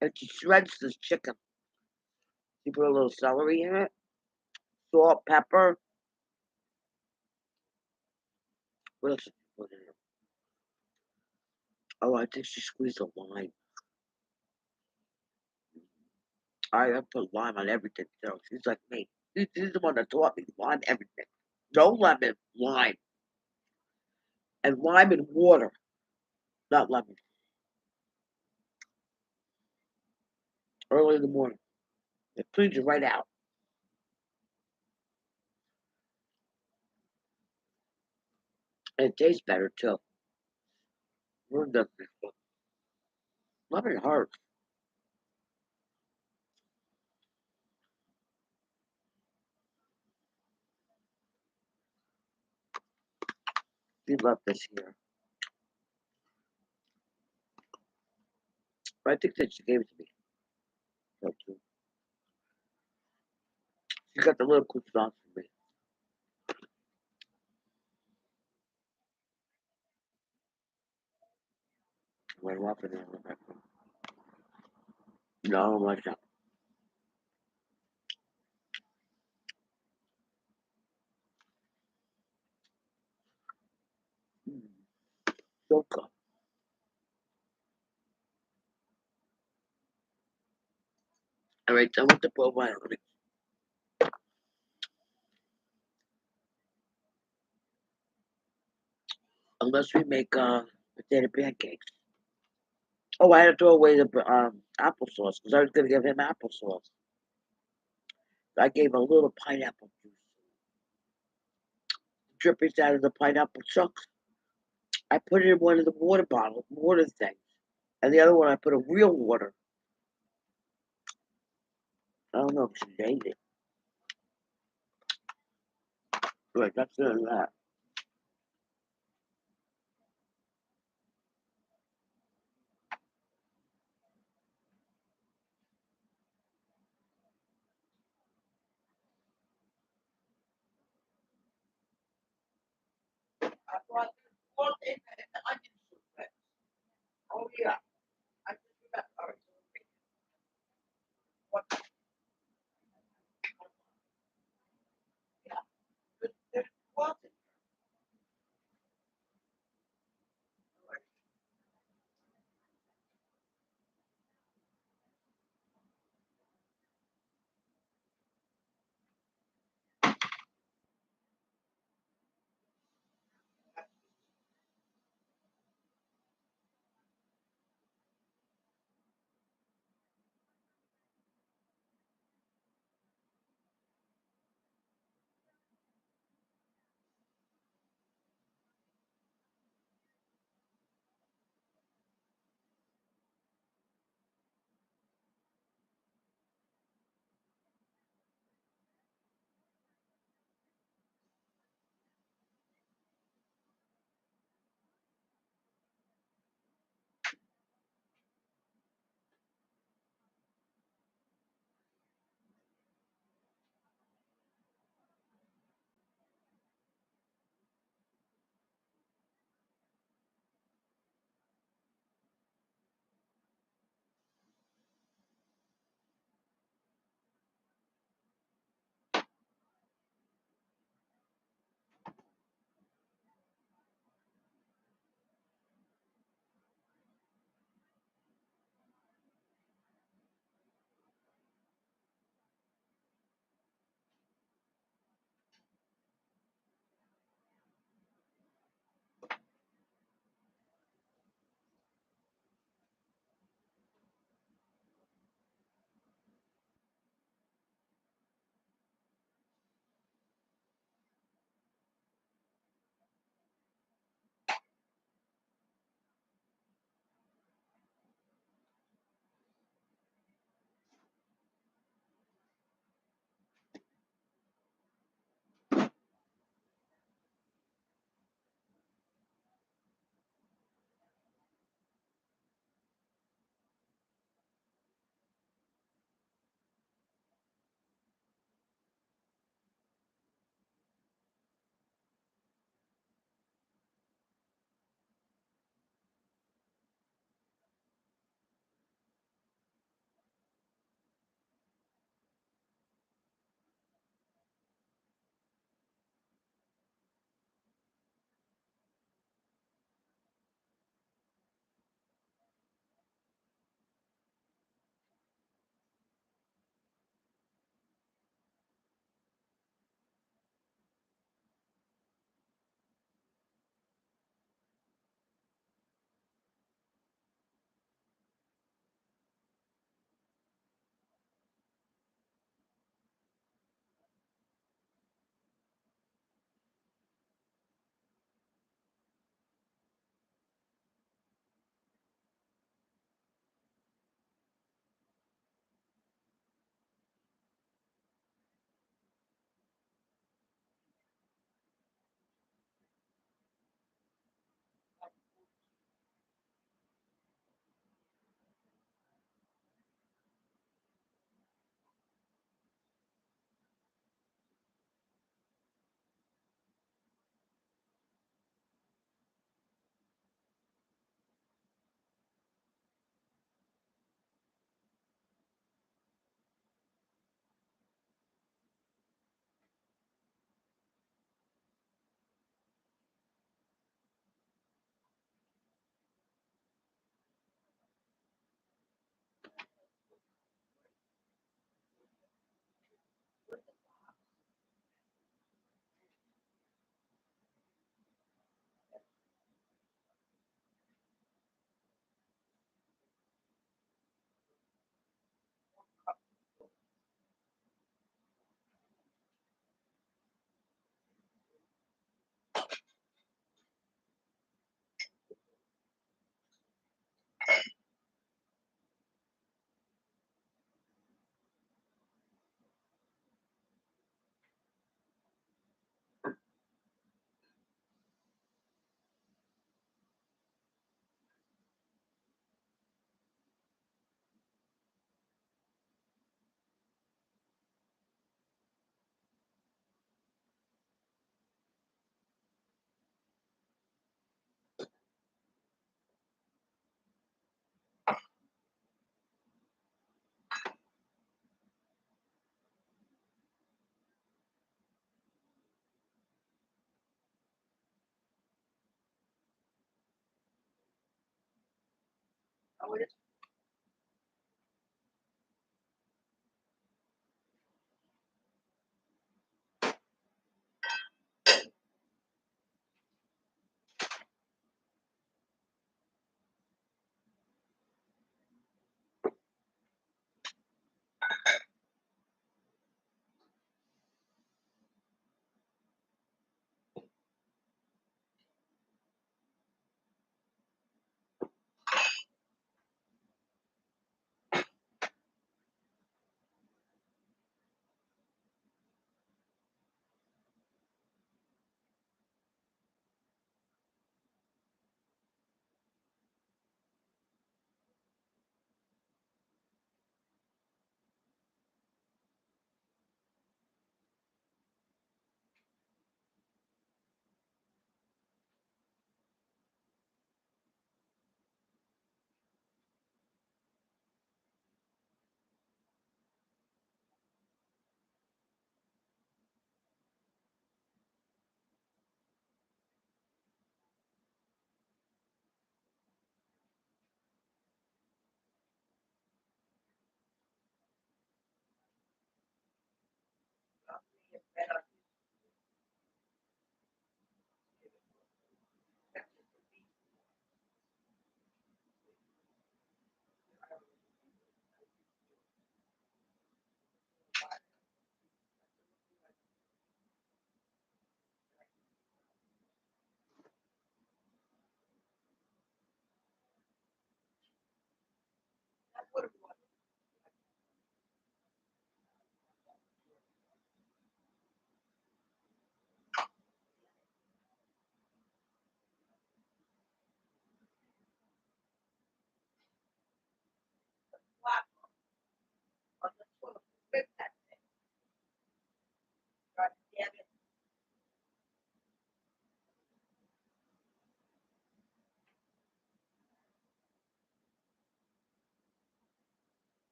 [SPEAKER 1] And she shreds this chicken. She put a little celery in it, salt, pepper. What else did she put in it? Oh, I think she squeezed a lime. I put lime on everything. So she's like me. She's the one that taught me lime everything. No lemon, lime. And lime and water, not lemon. Early in the morning. It cleans you right out. And it tastes better too. Lemon doesn't taste good. Lemon hurts. She left this here. But I think that she gave it to me. So, too. She got the little croutons for me. Went off in there. No, I don't like that. Mm, so good. All right, so I want to put wine on it. Unless we make potato pancakes. Oh, I had to throw away the applesauce because I was going to give him applesauce. I gave a little pineapple juice. Drippings out of the pineapple chunks. I put it in one of the water bottles, water things. And the other one, I put a real water. I don't know if she ate it. Right, that's that. I brought one in the onion soup. Oh, yeah. I just remember. All right, what? Yeah. There's one in there.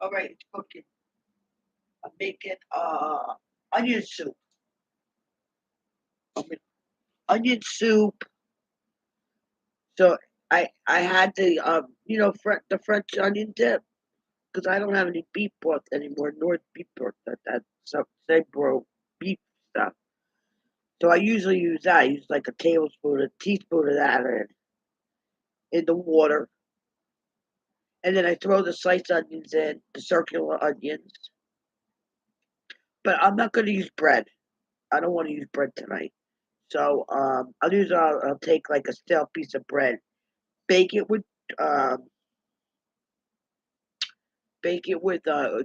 [SPEAKER 1] All right, it's cooking. I'm making onion soup. I'm making onion soup. So I had the the French onion dip because I don't have any beef broth anymore, nor beef broth that some they bro beef stuff. So I usually use that. I use like a tablespoon, a teaspoon of that in the water, and then I throw the sliced onions in, the circular onions. But I'm not going to use bread. I don't want to use bread tonight. So I'll take like a stale piece of bread, bake it with um,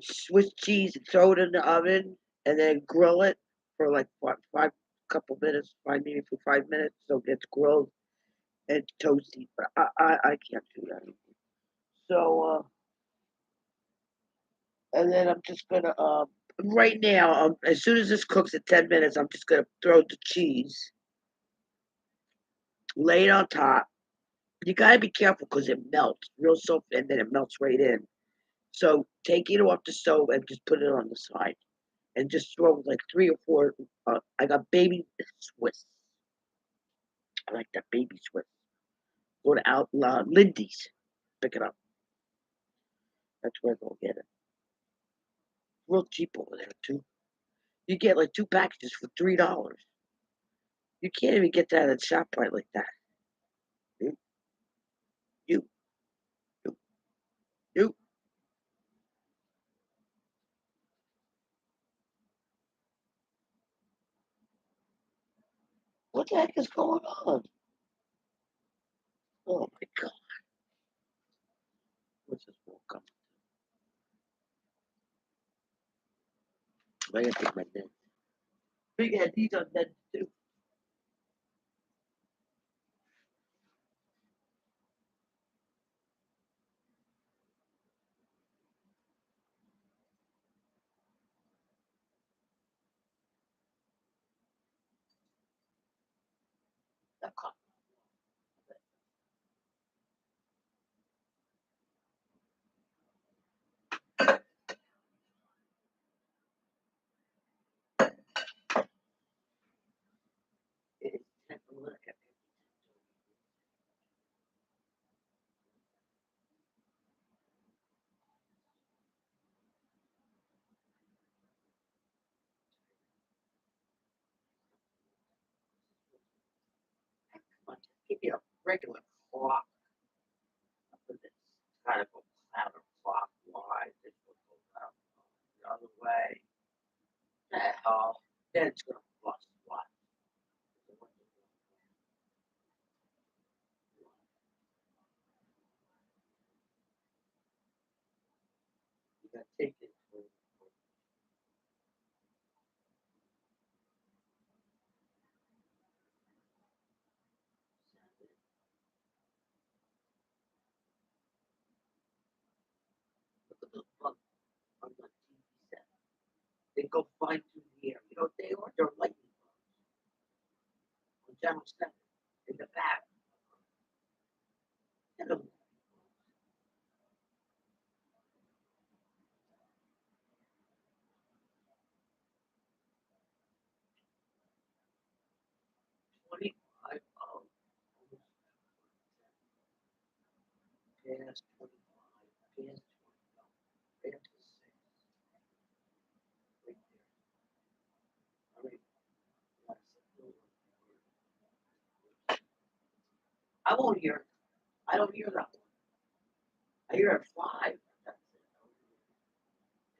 [SPEAKER 1] Swiss cheese, and throw it in the oven, and then grill it for like five couple minutes, maybe for 5 minutes, so it gets grilled and toasty. But I can't do that anymore. So and then I'm just gonna right now as soon as this cooks at 10 minutes, I'm just gonna throw the cheese, lay it on top. You gotta be careful because it melts real soft, and then it melts right in. So take it off the stove and just put it on the side, and just throw like 3 or 4. I got baby Swiss. I like that baby Swiss. Go to Lindy's, pick it up. That's where they'll get it. Real cheap over there too. You get like 2 packages for $3. You can't even get that at ShopRite like that. You, you, you, you. What the heck is going on? Oh my god! What's this wall coming? I gotta take my net. Big had these on net too. It's time to look at it. Come on, just give me a regular clock for this. Kind of a counterclockwise. This will go out the other way. The hell? Then it's gonna bust. What? You gotta take it to look at those bugs on the TV set. They go flying through the air. You know what they are? They're lightning bugs on Channel 7 in the back. You know, 25 of past 25, past 20, past 6, right there. All right, I won't hear it. I don't hear that one. I hear it 5. That's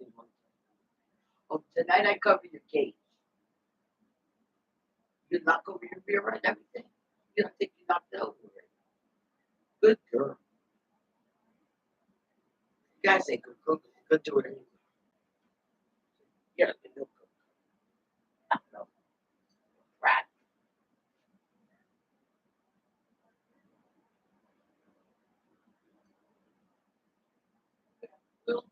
[SPEAKER 1] it. Oh, tonight I cover your cage. You knock over your mirror and everything. You don't think you knocked it over it. Good girl. You guys say good cook. You could do it anyway. Yeah, you know, no, rat. Little,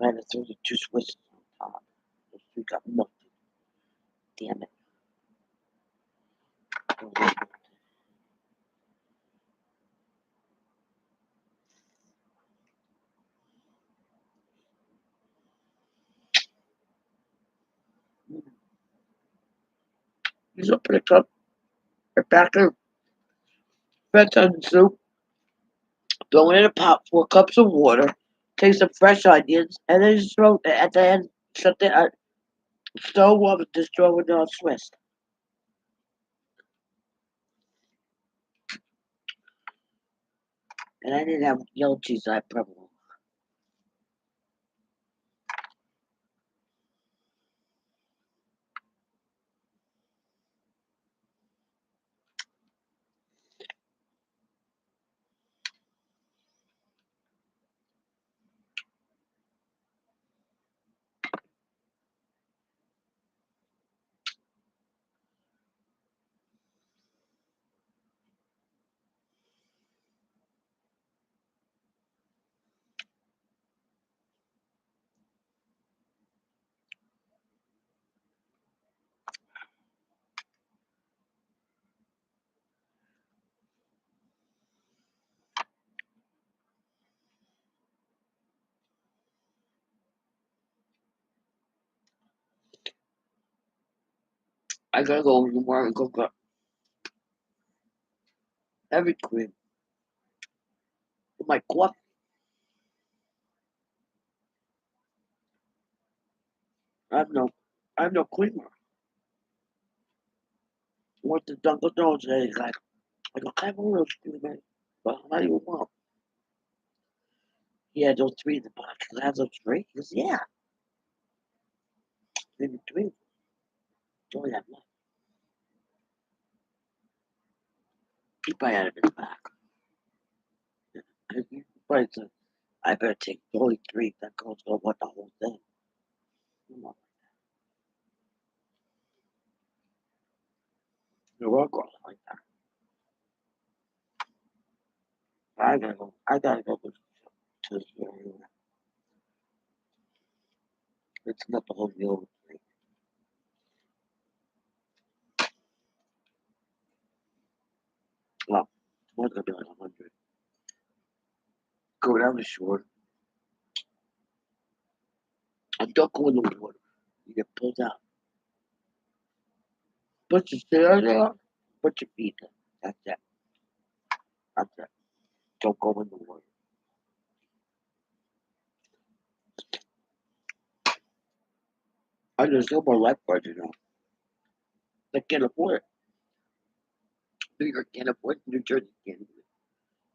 [SPEAKER 1] I had to throw the 2 Swisses on top. Those 2 got melted. Damn it. Just open a cup, a packet of French onion soup, throw it in a pot, 4 cups of water, take some fresh onions, and then just throw at the end, shut the stove off and just throw it on Swiss. And I didn't have yellow cheese, I had provolone. I gotta go tomorrow and cook up heavy cream with my coffee. I have no, I have no creamer. What the Dunkin' Donuts eggs like? I go, I have all those creamer. But how do you want? Yeah, those 3 in the box. Can I have those 3? He goes, yeah, maybe 3. It's only that much. He probably had it in the back. He probably said, I better take only 3. That goes for what the whole thing. Come on. You're all girls like that. I gotta go to the area. It's not the whole deal. Well, it's gonna be like 100. Go down the shore. And don't go in the water. You get pulled out. Put your stairs there. Put your feet in. That's it. That's it. Don't go in the water. And there's no more lifeguards, you know. They can't afford it. New York can't afford it. New Jersey can't.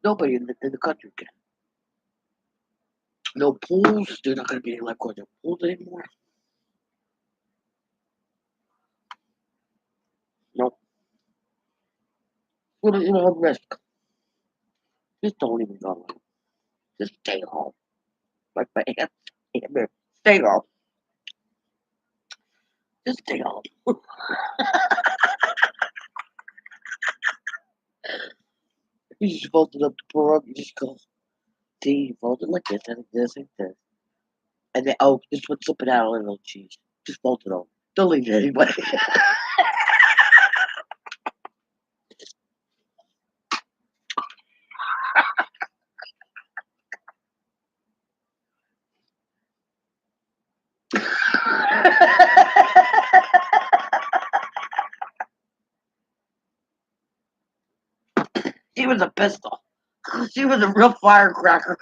[SPEAKER 1] Nobody in the country can. No pools. There's not going to be any lifeguards in pools anymore. No. You know, risk. Just don't even go. Just stay home. Like my aunt. Stay home. Just stay home. You just fold it up the pirogue. You just go. See, you fold it like this and this and this. And then, oh, just put something out a little cheese. Just fold it over. Don't leave it anyway. She was a pistol. She was a real firecracker.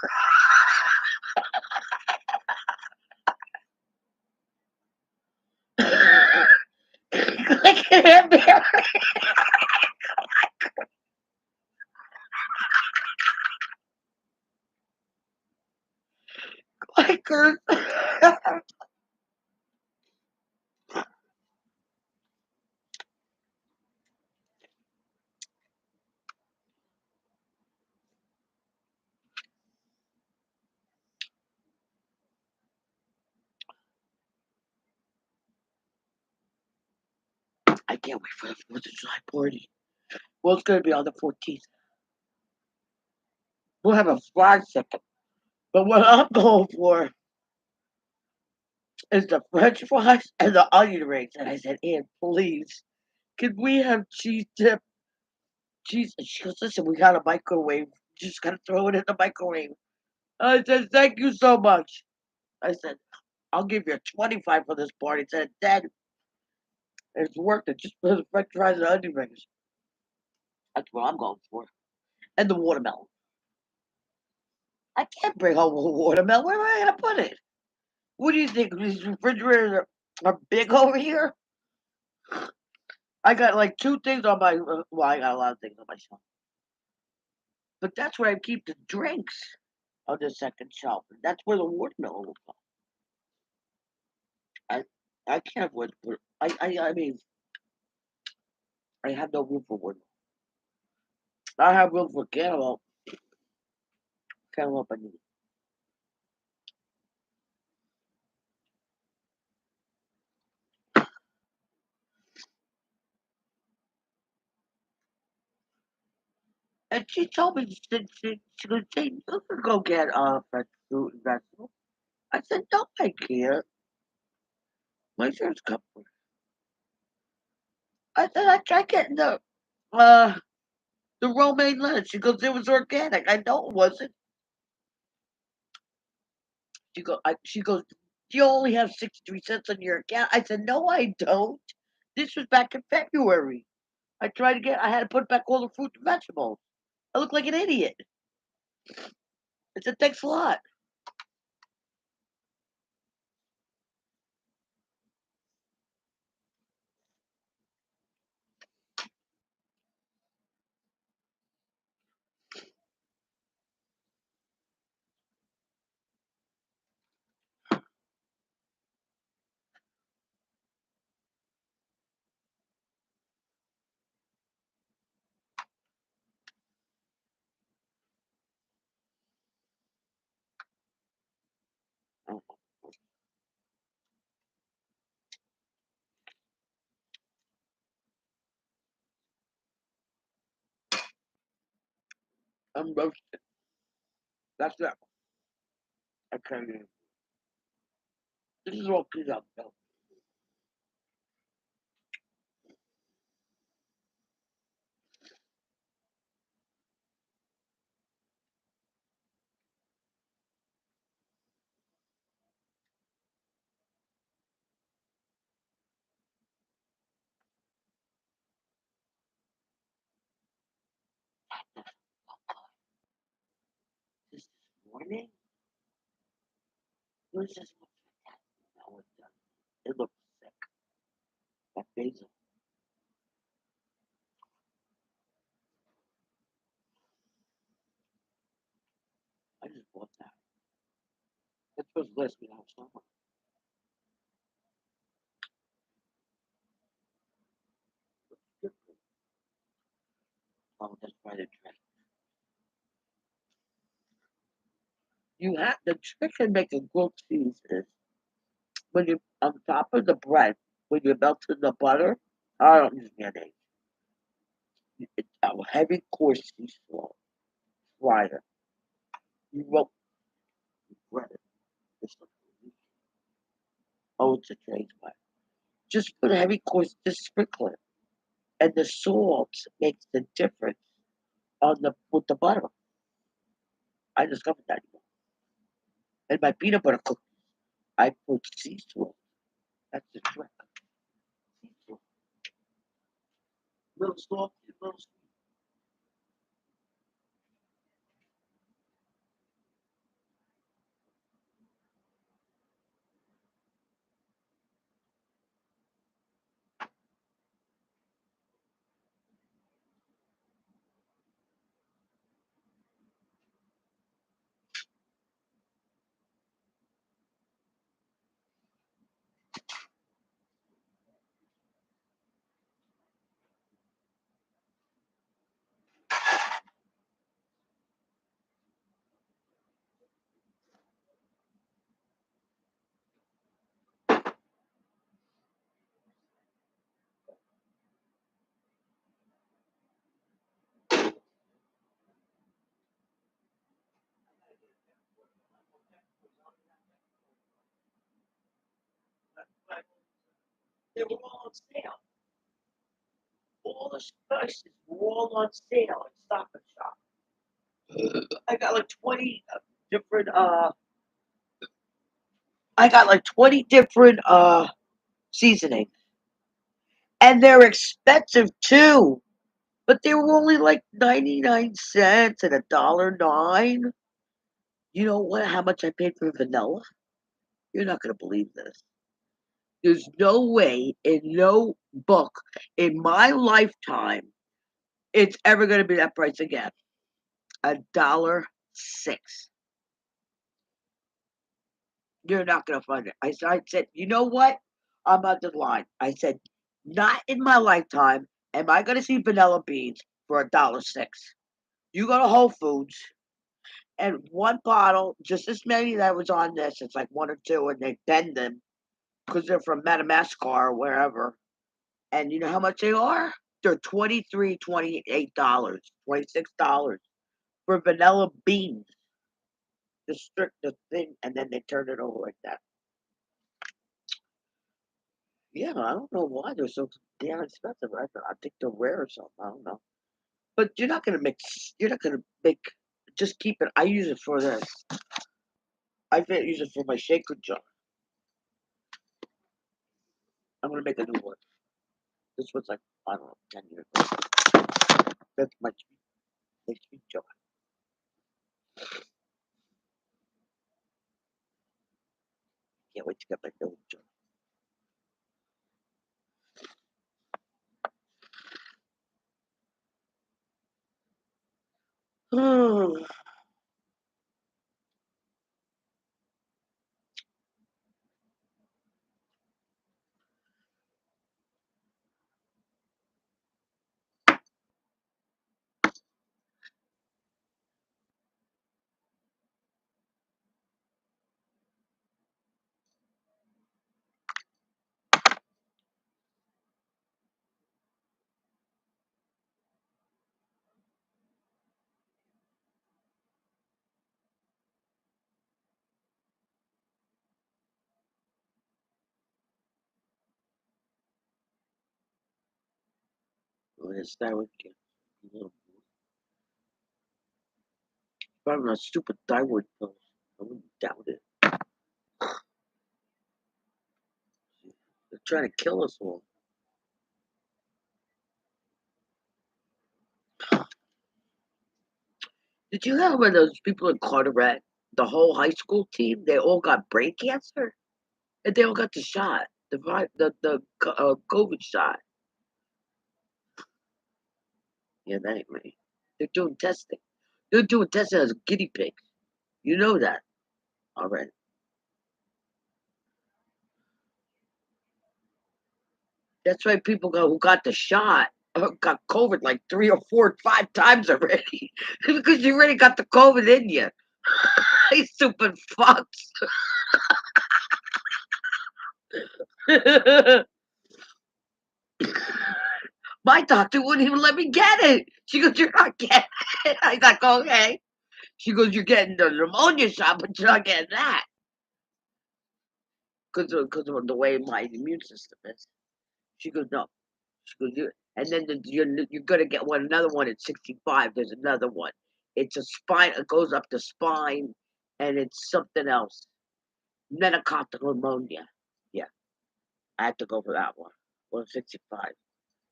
[SPEAKER 1] Like an Amber. Like her. I can't wait for the 4th of July party. Well, it's going to be on the 14th. We'll have a flag second. But what I'm going for is the French fries and the onion rings. And I said, Ann, please, can we have cheese dip? Cheese. And she goes, listen, we got a microwave. You just gotta throw it in the microwave. I said, thank you so much. I said, I'll give you a 25 for this party. He said, Dad, it's worth it just for the French fries and onion rings. That's what I'm going for. And the watermelon. I can't bring home a watermelon. Where am I gonna put it? What do you think? These refrigerators are big over here? I got like two things on my. Well, I got a lot of things on my shelf, but that's where I keep the drinks on the second shelf, and that's where the watermelon will go. I I can't afford. I mean, I have no room for watermelon. I have room for cantaloupe. Cantaloupe, I need. And she told me she goes, Jane, you can go get fresh fruit and vegetables. I said, no, I can't. My insurance company. I said, I tried getting uh the romaine lettuce. She goes, it was organic. I know it wasn't. She goes, you only have 63 cents on your account. I said, no, I don't. This was back in February. I had to put back all the fruit and vegetables. I look like an idiot. I said, thanks a lot. I'm roasted. That's it. I can't even. This is all cleaned up, though. This morning, it was just now it's done. It looks sick. That basil. I just bought that. It's supposed to last me all summer. Oh, that's why the trick. You have the trick in making grilled cheese is when you on top of the bread, when you melt in the butter. I don't use mayonnaise. It's a heavy coarse sea salt. Fry it. You roll bread. It's like, oh, it's a train wet. Just put a heavy course, just sprinkle it, and the salt makes the difference on the with the butter. I discovered that. And my peanut butter cookies, I put sea salt. That's the trick. Sea salt. Little salt, little sweet. They were all on sale. All the spices were all on sale at Stop and Shop. I got like 20 different I got like 20 different seasonings. And they're expensive too. But they were only like 99 cents and $1.09. You know what how much I paid for vanilla? You're not gonna believe this. There's no way in no book in my lifetime it's ever gonna be that price again. $1.06. You're not gonna find it. I said, you know what? I'm on the line. I said, not in my lifetime am I gonna see vanilla beans for $1.06. You go to Whole Foods and one bottle, just as many that was on this, it's like one or two, and they bend them because they're from Madagascar or wherever. And you know how much they are? They're $23, $28, $26 for vanilla beans. The strict the thing, and then they turn it over like that. Yeah, I don't know why they're so damn expensive. I think they're rare or something. I don't know. But you're not gonna mix. You're not gonna make. Just keep it. I use it for this. I use it for my shaker jar. I'm gonna make a new one. This was like I don't know, 10 years ago. That's my sweet jar. Can't wait to get my new jar. Oh, let's start with you. Probably not stupid thyroid pills. I wouldn't doubt it. They're trying to kill us all. Did you have one of those people in Carteret? The whole high school team, they all got brain cancer, and they all got the shot, the COVID shot. Yeah, that ain't right. They're doing testing. They're doing testing as guinea pigs. You know that already. That's why people who got the shot got COVID like 3 or 4 or 5 times already because you already got the COVID in you. You stupid fucks. My doctor wouldn't even let me get it. She goes, "You're not getting it." I was like, "Okay." She goes, "You're getting the pneumonia shot, but you're not getting that because of the way my immune system is." She goes, "No." She goes, and then you're gonna get another one at 65. There's another one. It's a spine. It goes up the spine, and it's something else. Meningococcal pneumonia. Yeah, I have to go for that one. Well, I'm 65,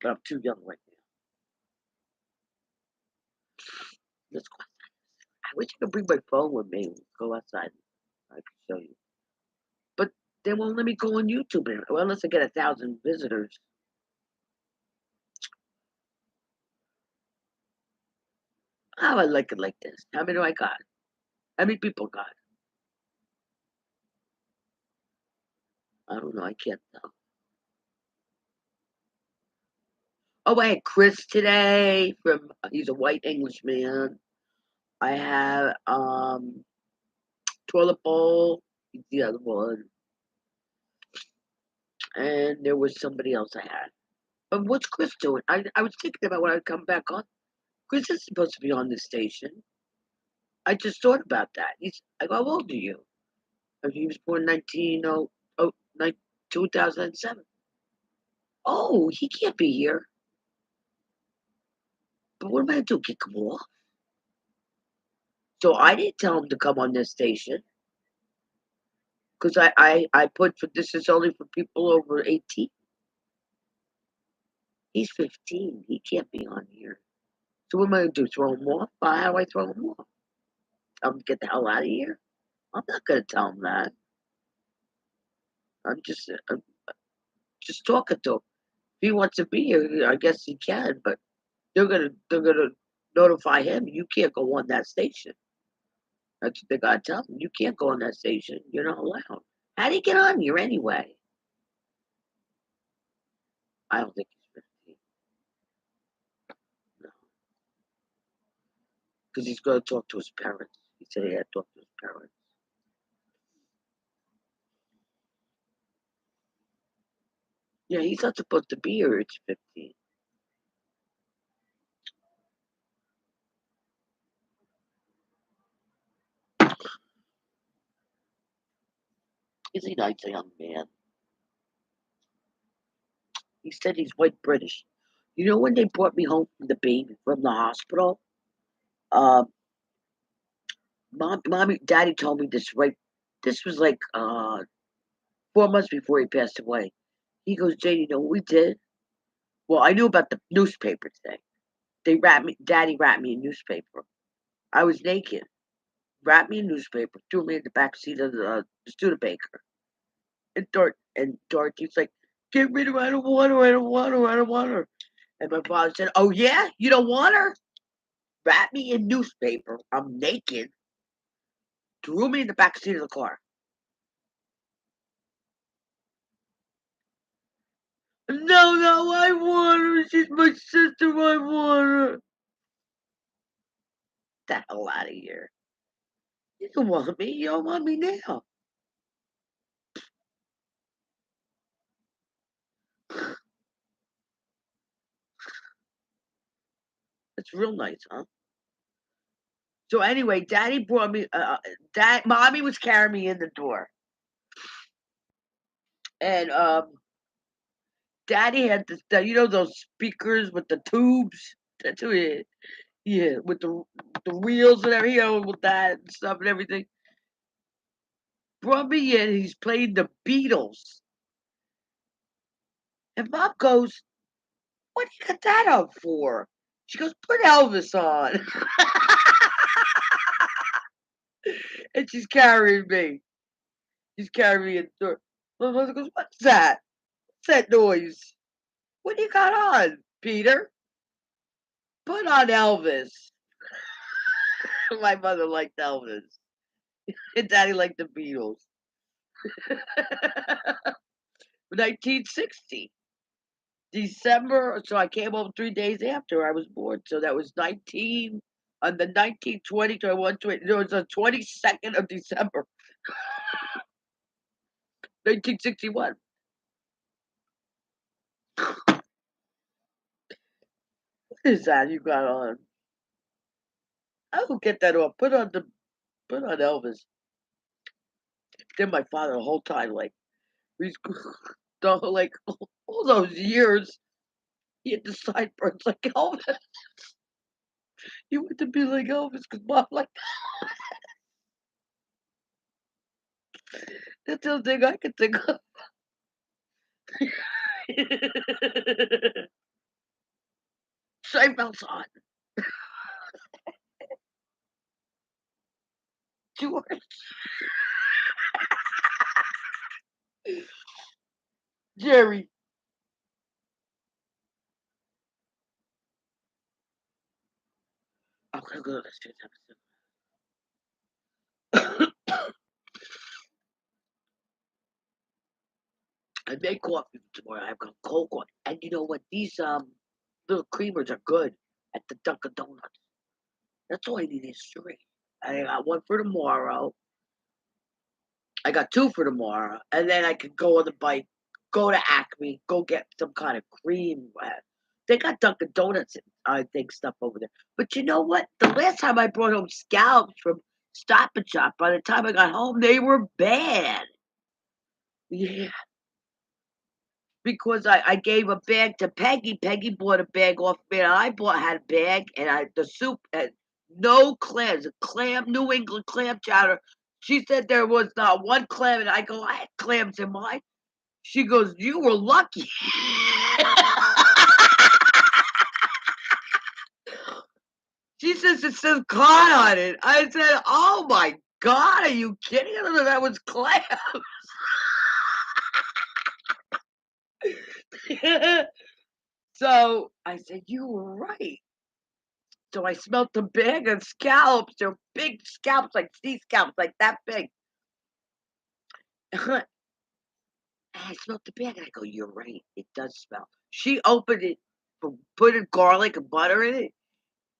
[SPEAKER 1] but I'm too young right now. Let's go. I wish I could bring my phone with me. Go outside. I can show you. But they won't let me go on YouTube. Well, unless I get 1,000 visitors. Oh, I like it like this. How many do I got? How many people got? I don't know. I can't tell. Oh, I had Chris today from he's a white English man. I have Toilet Bowl, he's the other one. And there was somebody else I had. But what's Chris doing? I was thinking about when I come back on. Chris is supposed to be on this station. I just thought about that. He's like, how old are you? He was born 2007. Oh, he can't be here. But what am I gonna do? Kick him off? So I didn't tell him to come on this station because I put for this is only for people over 18. He's 15. He can't be on here. So what am I gonna do? Throw him off? How do I throw him off? Tell him to get the hell out of here? I'm not gonna tell him that. I'm just talking to him. If he wants to be here, I guess he can. But they're gonna notify him. You can't go on that station. That's what they gotta tell him. You can't go on that station. You're not allowed. How do you get on here anyway? I don't think he's 15. No, because he's gonna talk to his parents. He said he had to talk to his parents. Yeah, he's not supposed to be here. It's 15. He's a nice young man. He said he's white British. You know when they brought me home from the baby from the hospital? Um, mommy, daddy told me this right. This was like 4 months before he passed away. He goes, Jane, you know what we did? Well, I knew about the newspaper thing. They wrapped me. Daddy wrapped me in newspaper. I was naked. Wrapped me in newspaper. Threw me in the back seat of the Studebaker. And Dorothy's like, get rid of her. I don't want her. I don't want her. I don't want her. And my father said, oh yeah, you don't want her? Wrapped me in newspaper. I'm naked. Threw me in the back seat of the car. No, no, I want her. She's my sister. I want her. Get the hell out of here. You don't want me. You don't want me now. It's real nice, huh? So anyway, Daddy brought me. Mommy was carrying me in the door, and Daddy had this. You know those speakers with the tubes. That's who it. Yeah, with the wheels and everything, with that and stuff and everything. Brought me in. He's playing the Beatles, and Mom goes, "What do you got that up for?" She goes, "Put Elvis on," and she's carrying me. She's carrying me in the door. My mother goes, "What's that? What's that noise? What do you got on, Peter? Put on Elvis." My mother liked Elvis, and Daddy liked the Beatles. 1960, December. So I came home 3 days after I was born. So that was 19 on the 19th, 20, 21, 20. No, it was the 22nd of December, 1961. What is that you got on? I will get that off. Put on Elvis. Then my father the whole time he's like all those years he had the sideburns like Elvis. You want to be like Elvis because mom like that's the only thing I could think of. Seinfeld's on. George. Jerry. I'm gonna go to this episode. I made coffee tomorrow. I've got cold coffee. And you know what? These little creamers are good at the Dunkin' Donuts. That's all I need is three. I got one for tomorrow. I got two for tomorrow. And then I could go on the bike, go to Acme, go get some kind of cream. They got Dunkin' Donuts, I think, stuff over there. But you know what? The last time I brought home scallops from Stop and Shop, by the time I got home, they were bad. Yeah. because I gave a bag to Peggy. Peggy bought a bag off me, and I had a bag, and the soup had no clams, a New England clam chowder. She said there was not one clam, and I go, I had clams in mine. She goes, you were lucky. She says it says cod on it. I said, oh my God, are you kidding? I don't know that was clam. So I said, you were right. So I smelt the bag of scallops. They're big scallops, like sea scallops, like that big. And I smelled the bag and I go, you're right. It does smell. She opened it, put in garlic and butter in it,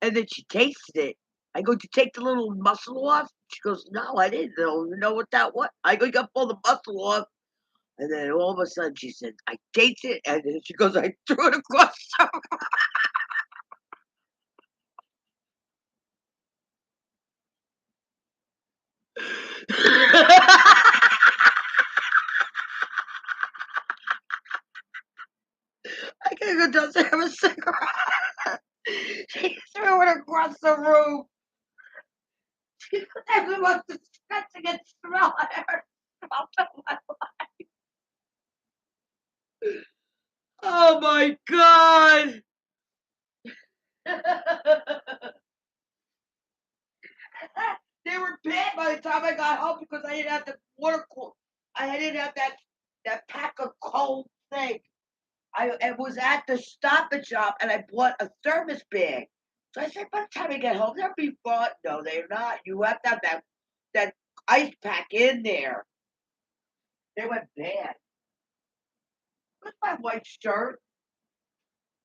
[SPEAKER 1] and then she tasted it. I go, did you take the little muscle off? She goes, no, I didn't know what that was. I go, you got to pull the muscle off. And then all of a sudden she said, I tasted it. And then she goes, I threw it across the I can't go downstairs and have a cigarette. She threw it across the room. She was the most disgusting smell I ever smelled in my life. Oh my God. They were bad by the time I got home because I didn't have the water cool. I didn't have that pack of cold thing. I was at the Stop and Shop and I bought a thermos bag. So I said, by the time I get home, they'll be fun. No, they're not. You have to have that ice pack in there. They went bad. Where's my white shirt?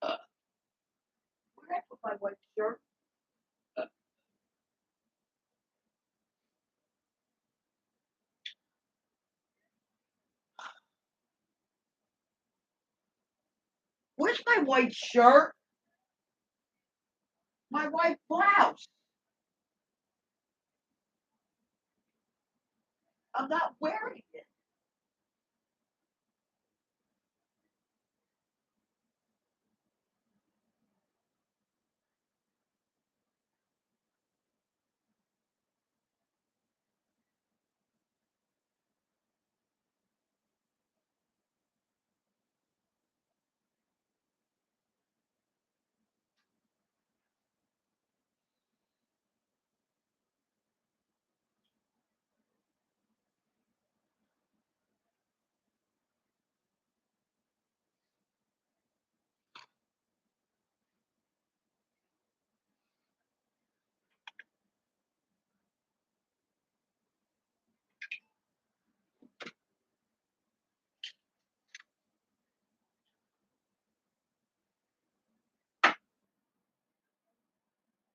[SPEAKER 1] Uh, where did I put my white shirt? Uh, where's my white shirt? My white blouse. I'm not wearing it.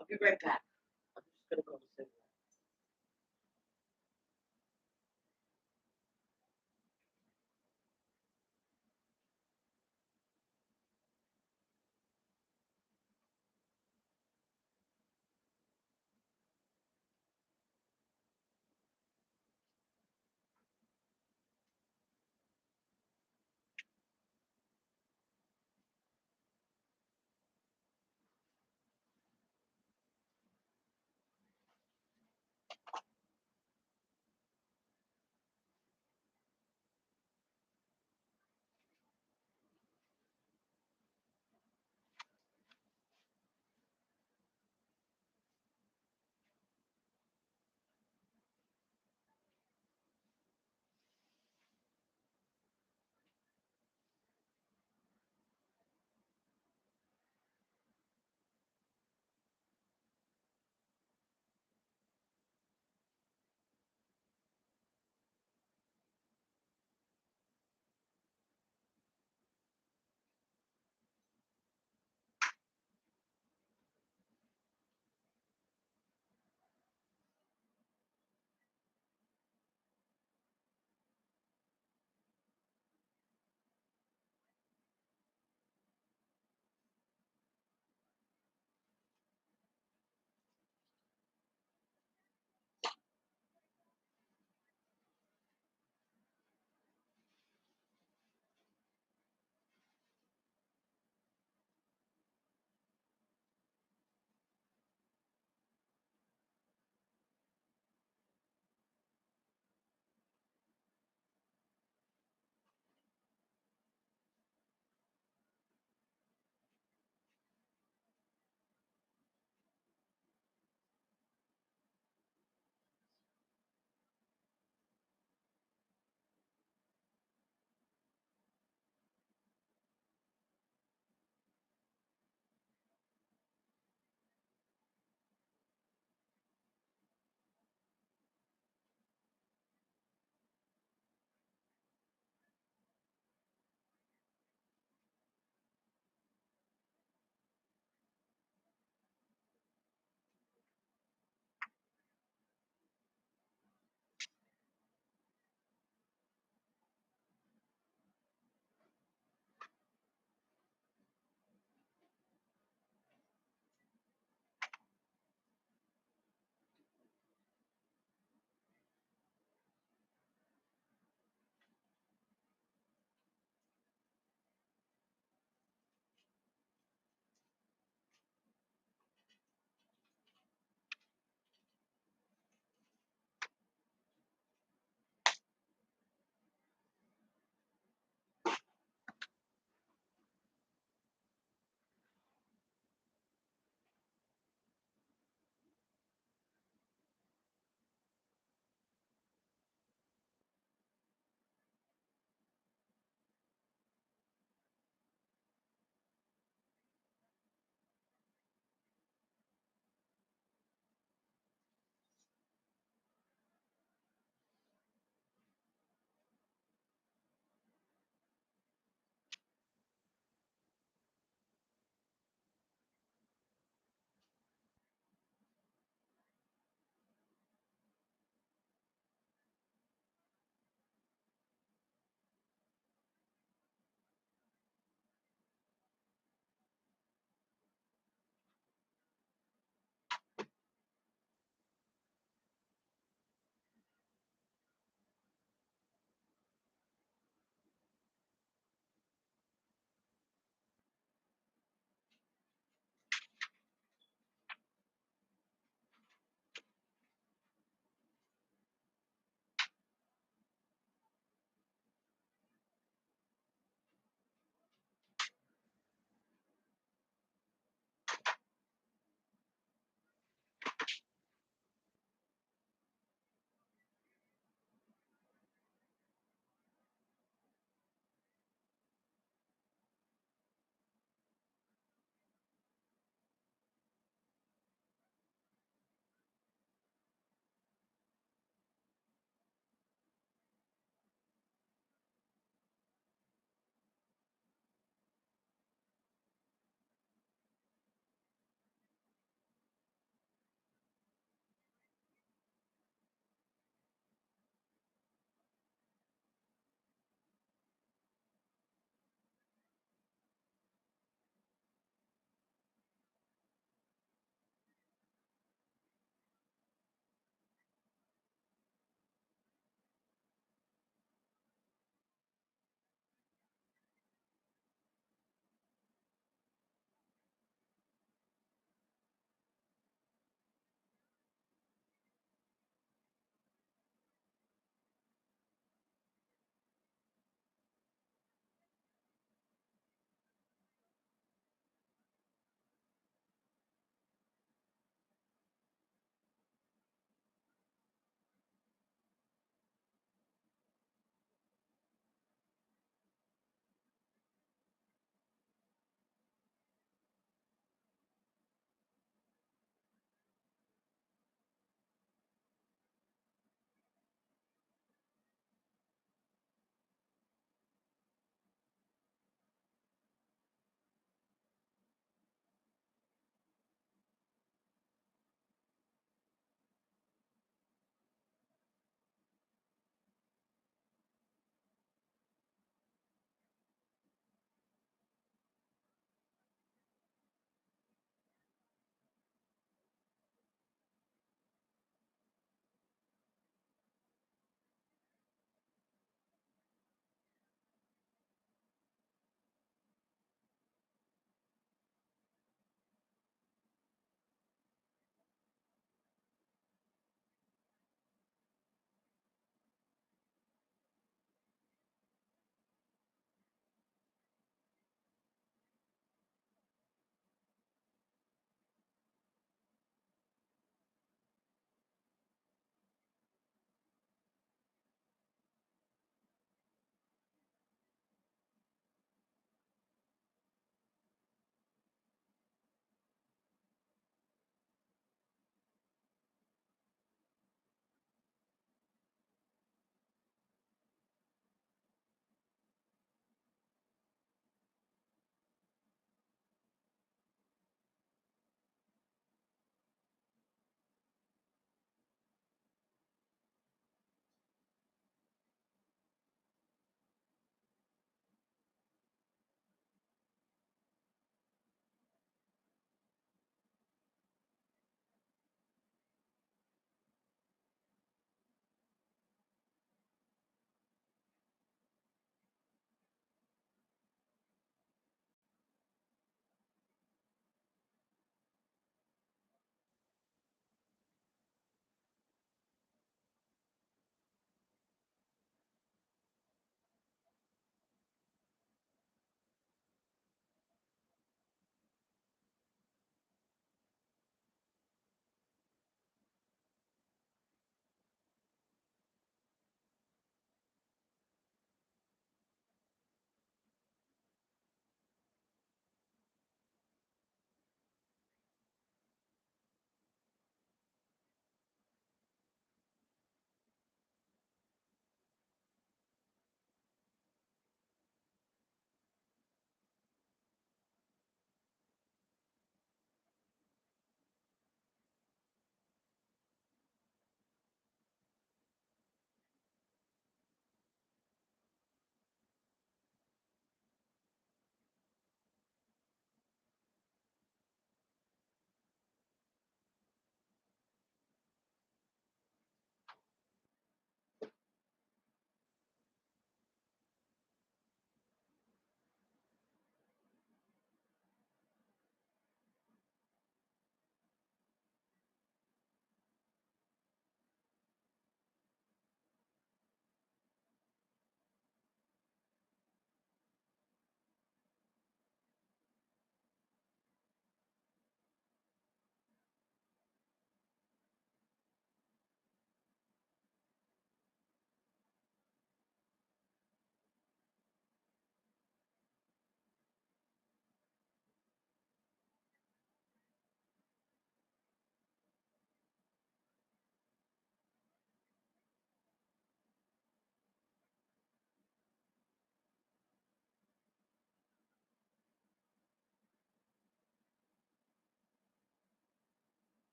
[SPEAKER 1] I'll be right back. I'm just gonna go to the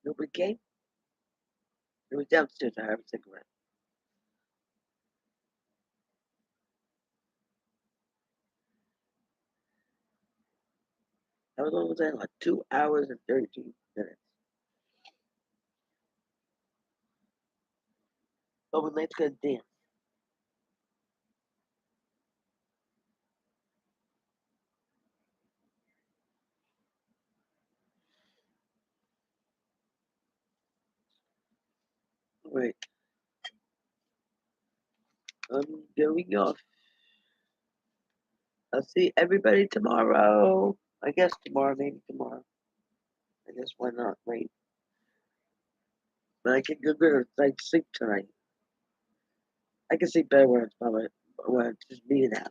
[SPEAKER 1] Nobody came? It was downstairs. I have a cigarette. How long was that? Like 2 hours and 32 minutes. Oh, when Lane's gonna dance. Alright. I'm going off. I'll see everybody tomorrow. I guess tomorrow, maybe tomorrow. I guess why not? Wait. But I can go to like sleep tonight. I can sleep better when it's just me in the house.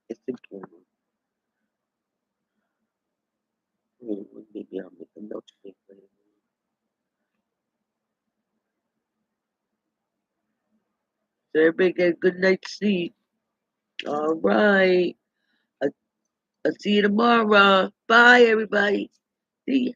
[SPEAKER 1] It's important. Maybe I'll make a note to sleep later. So everybody get a good night's sleep. All right. I'll see you tomorrow. Bye, everybody. See ya.